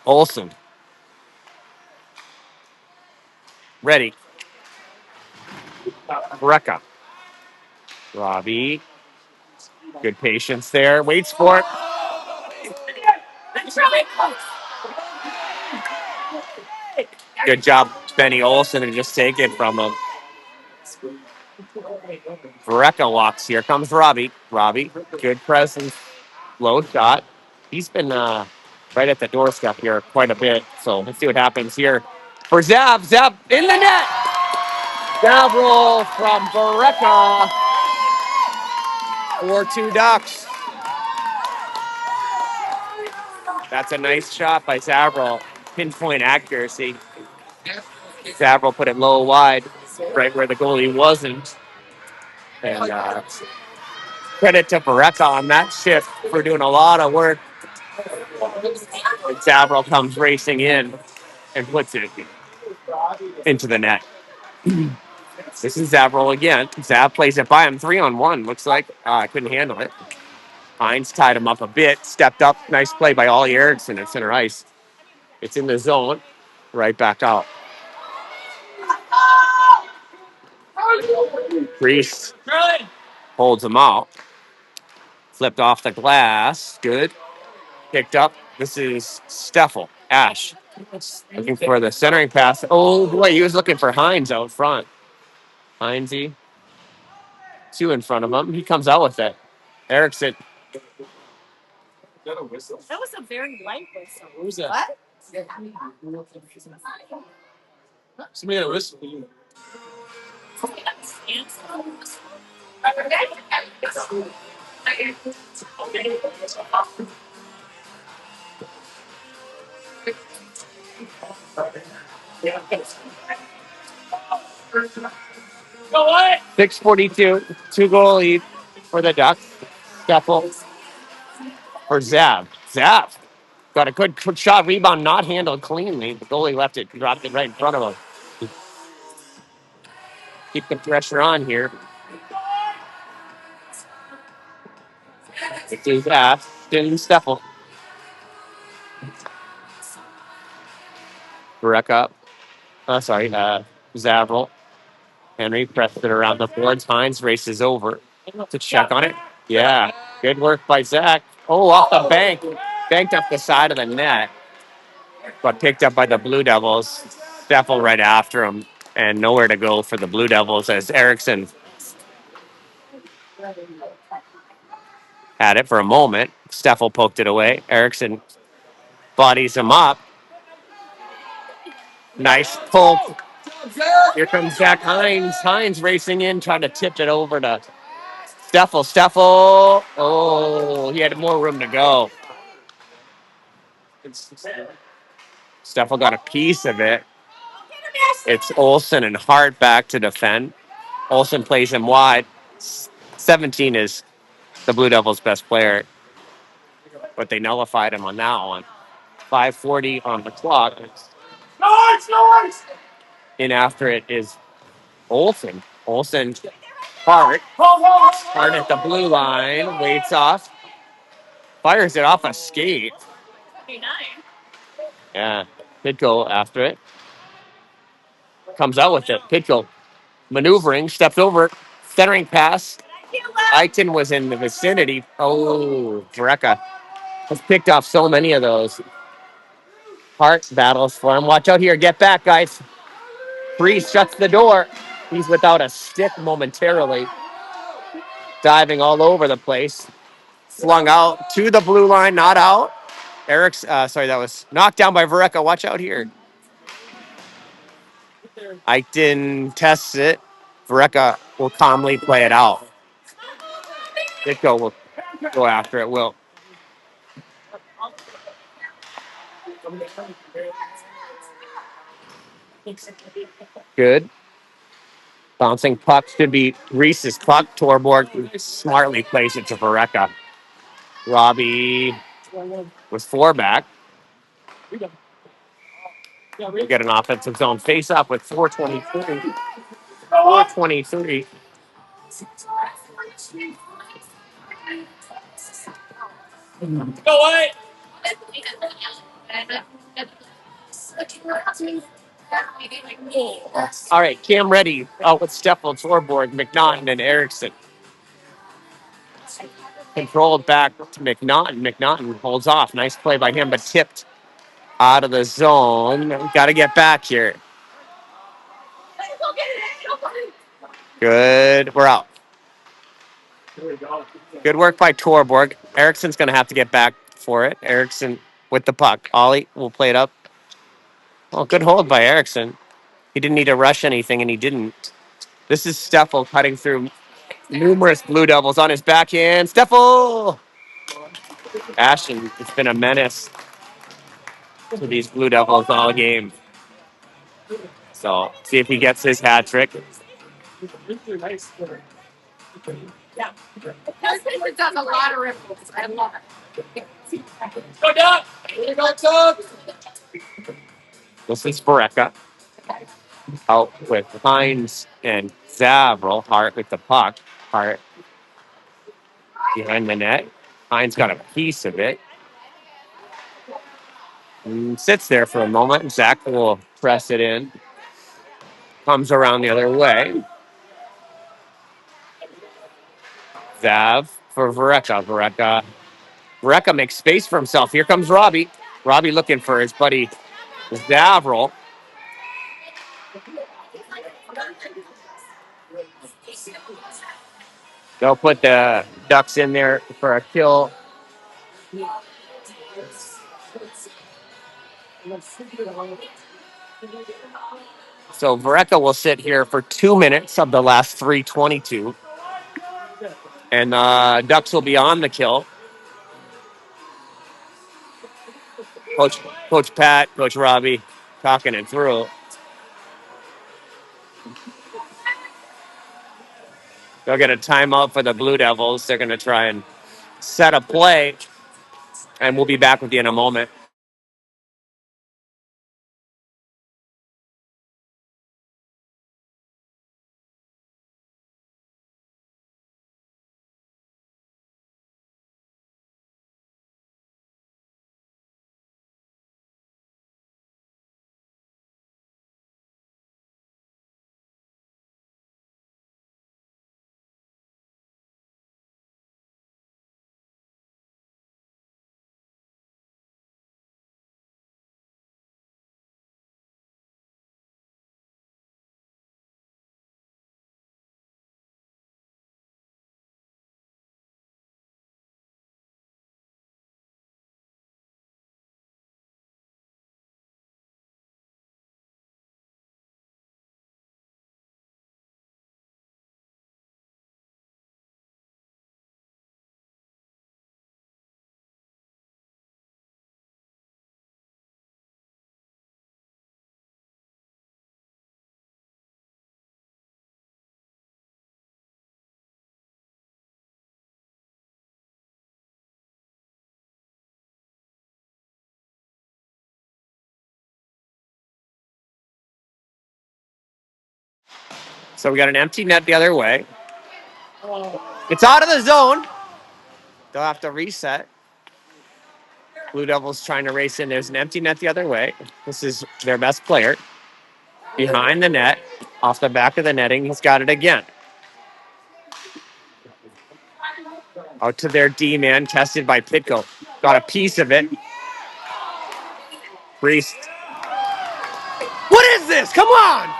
Olsen. Ready. Bereka. Robbie. Good patience there. Waits for it. Good job, Benny Olsen, and just take it from him. Bereka walks. Here comes Robbie. Robbie, good presence. Low shot. He's been right at the doorstep here quite a bit. So let's see what happens here. For Zab. Zab in the net. Zab roll from Bereka for 2 Ducks. That's a nice shot by Zavril. Pinpoint accuracy. Zavril put it low wide, right where the goalie wasn't. And credit to Bereka on that shift for doing a lot of work. And Zavril comes racing in and puts it into the net. This is Zavril again. Zav plays it by him 3-on-1. Looks like couldn't handle it. Hines tied him up a bit, stepped up. Nice play by Ollie Erickson at center ice. It's in the zone. Right back out. Priest holds him out. Flipped off the glass. Good. Picked up. This is Steffel. Ash. Looking for the centering pass. Oh, boy. He was looking for Hines out front. Hinesy. 2 in front of him. He comes out with it. Erickson. That was a very light whistle. What was that? What? Somebody had a whistle. 6:42. 2-goal lead for the Ducks. Steffel for Zav. Zav got a good shot, rebound, not handled cleanly. The goalie left it, dropped it right in front of him. keep the pressure on here. This is Ashton Steffel. Vereka. Zavril. Henry pressed it around the boards. Hines races over to check on it. Yeah, good work by Zach. Oh, off the bank. Banked up the side of the net, but picked up by the Blue Devils. Steffel right after him, and nowhere to go for the Blue Devils as Erickson had it for a moment. Steffel poked it away. Erickson bodies him up. Nice pull. Here comes Zach Hines. Hines racing in, trying to tip it over to Steffel. Steffel. Oh, he had more room to go. Steffel got a piece of it. It's Olsen and Hart back to defend. Olsen plays him wide. 17 is the Blue Devils' best player, but they nullified him on that one. 5:40 on the clock. In after it is Olsen. Olsen, Hart. Hart at the blue line. Waits off. Fires it off a skate. Yeah. Pitko after it. Comes out with it. Pitko maneuvering. Steps over it. Centering pass. Eichten was in the vicinity. Oh, Vereka has picked off so many of those. Hart battles for him. Watch out here. Get back, guys. Freeze shuts the door. He's without a stick momentarily. Diving all over the place. Flung out to the blue line. Not out. That was knocked down by Vereka. Watch out here. Eichten tests it. Vereka will calmly play it out. Ditko will go after it. Will. Good. Bouncing puck should be Reese's puck. Torborg smartly plays it to Vereka. Robbie was four back. We get an offensive zone face-off with 4:23. 4:23. All right, Cam Reddy out with Steffel, Torborg, McNaughton, and Erickson. Controlled back to McNaughton. McNaughton holds off. Nice play by him, but tipped out of the zone. Got to get back here. Good. We're out. Good work by Torborg. Erickson's going to have to get back for it. Erickson with the puck. Ollie will play it up. Oh, good hold by Erickson. He didn't need to rush anything, and he didn't. This is Steffel cutting through numerous Blue Devils on his backhand. Steffel! Ashton, it's been a menace to these Blue Devils all game. So, see if he gets his hat trick. This is Vereka out with Hines and Zavril. Hart with the puck. Hart behind the net. Hines got a piece of it. And sits there for a moment. Zach will press it in. Comes around the other way. Zav for Vereka. Vereka makes space for himself. Here comes Robbie. Robbie looking for his buddy Zavril. They'll put the Ducks in there for a kill. So Vereka will sit here for 2 minutes of the last 3:22. And Ducks will be on the kill. Coach Pat, Coach Robbie talking it through. They'll get a timeout for the Blue Devils. They're going to try and set a play. And we'll be back with you in a moment. So we got an empty net the other way. It's out of the zone. They'll have to reset. Blue Devils trying to race in. There's an empty net the other way. This is their best player. Behind the net, off the back of the netting. He's got it again. Out to their D-man, tested by Pitko. Got a piece of it. Priest. What is this? Come on!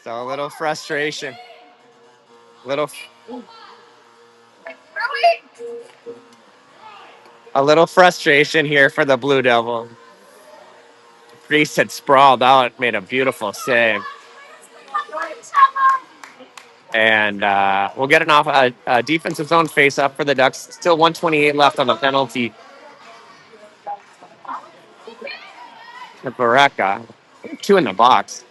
So a little frustration. A little frustration here for the Blue Devil. Priest had sprawled out, made a beautiful save. And we'll get an off a defensive zone face up for the Ducks. Still 128 left on the penalty. Bareka. 2 in the box.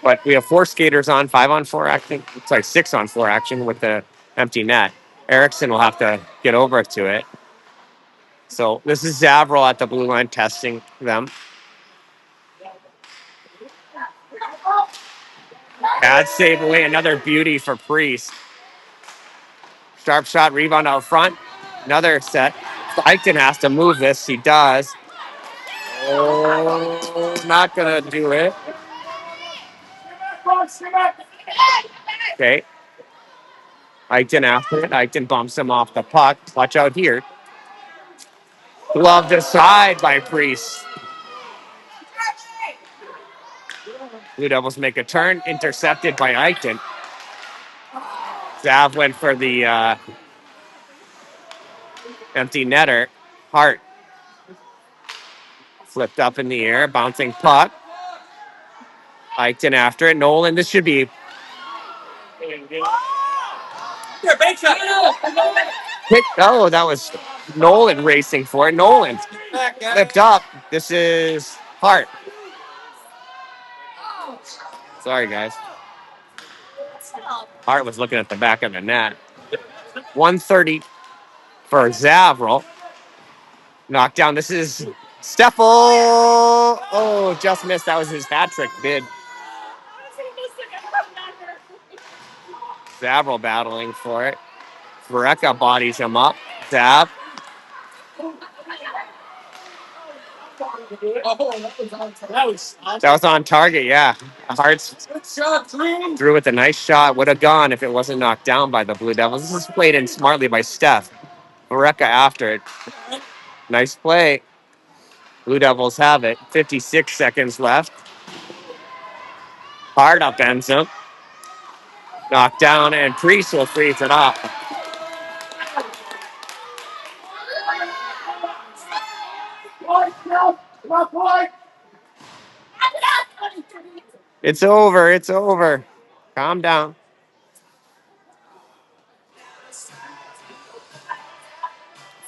But we have 4 skaters on, 5 on 4 action. Sorry, 6 on 4 action with the empty net. Erickson will have to get over to it. So this is Zavril at the blue line testing them. Bad save away, another beauty for Priest. Sharp shot, rebound out front. Another set. Eichton has to move this. He does. Oh, not going to do it. Okay. Eichton after it. Eichton bumps him off the puck. Watch out here. Gloved aside by Priest. Blue Devils make a turn. Intercepted by Eichton. Zav went for the empty netter. Hart flipped up in the air. Bouncing puck. Eichton after it. Nolan, this should be... Oh, that was Nolan racing for it. Nolan flipped up. This is Hart. Sorry, guys. Hart was looking at the back of the net. 130 for Zavril. Knocked down. This is Steffel. Oh, just missed. That was his hat trick bid. Zavril battling for it. Bareka bodies him up. Zav. That was on target, yeah. Hart's threw with a nice shot. Would have gone if it wasn't knocked down by the Blue Devils. This is played in smartly by Steph. Bareka after it. Nice play. Blue Devils have it. 56 seconds left. Hart upends him. Knocked down, and Priest will freeze it off. It's over. It's over. Calm down.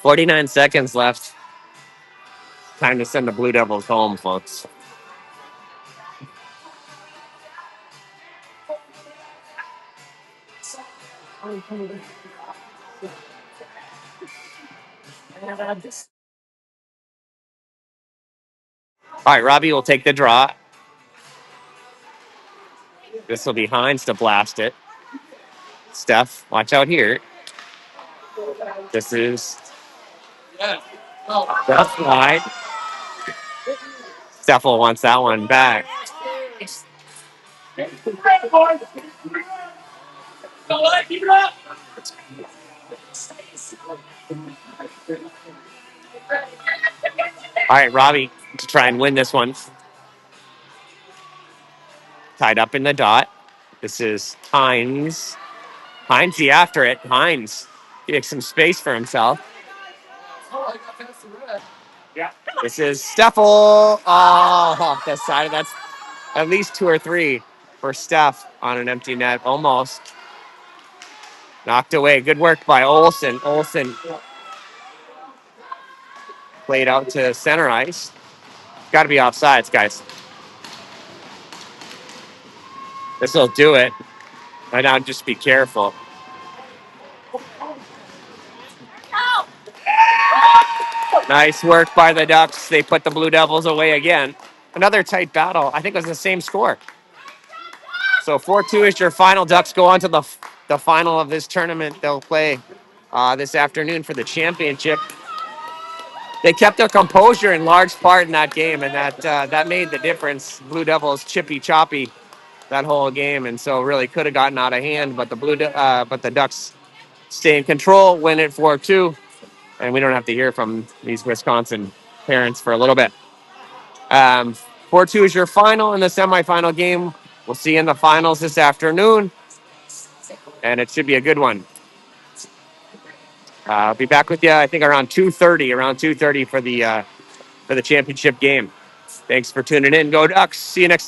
$49 seconds left. Time to send the Blue Devils home, folks. All right, Robbie will take the draw. This will be Hines to blast it. Steph, watch out here. This is Steph wide. Steffel wants that one back. All right, Robbie to try and win this one. Tied up in the dot. This is Hines. Hinesy after it. Hines makes some space for himself. This is Steffel. Oh, off the side. That's at least 2 or 3 for Steph on an empty net. Almost. Knocked away. Good work by Olsen. Olsen played out to center ice. Got to be offsides, guys. This will do it. Right now, just be careful. Nice work by the Ducks. They put the Blue Devils away again. Another tight battle. I think it was the same score. So 4-2 is your final. Ducks go on to the final of this tournament. They'll play this afternoon for the championship. They kept their composure in large part in that game, and that made the difference. Blue Devils chippy choppy that whole game, and so really could have gotten out of hand. But the Ducks stay in control, win it 4-2, and we don't have to hear from these Wisconsin parents for a little bit. 4-2 is your final in the semifinal game. We'll see you in the finals this afternoon, and it should be a good one. I'll be back with you, I think, around 2:30 for the championship game. Thanks for tuning in. Go Ducks. See you next time.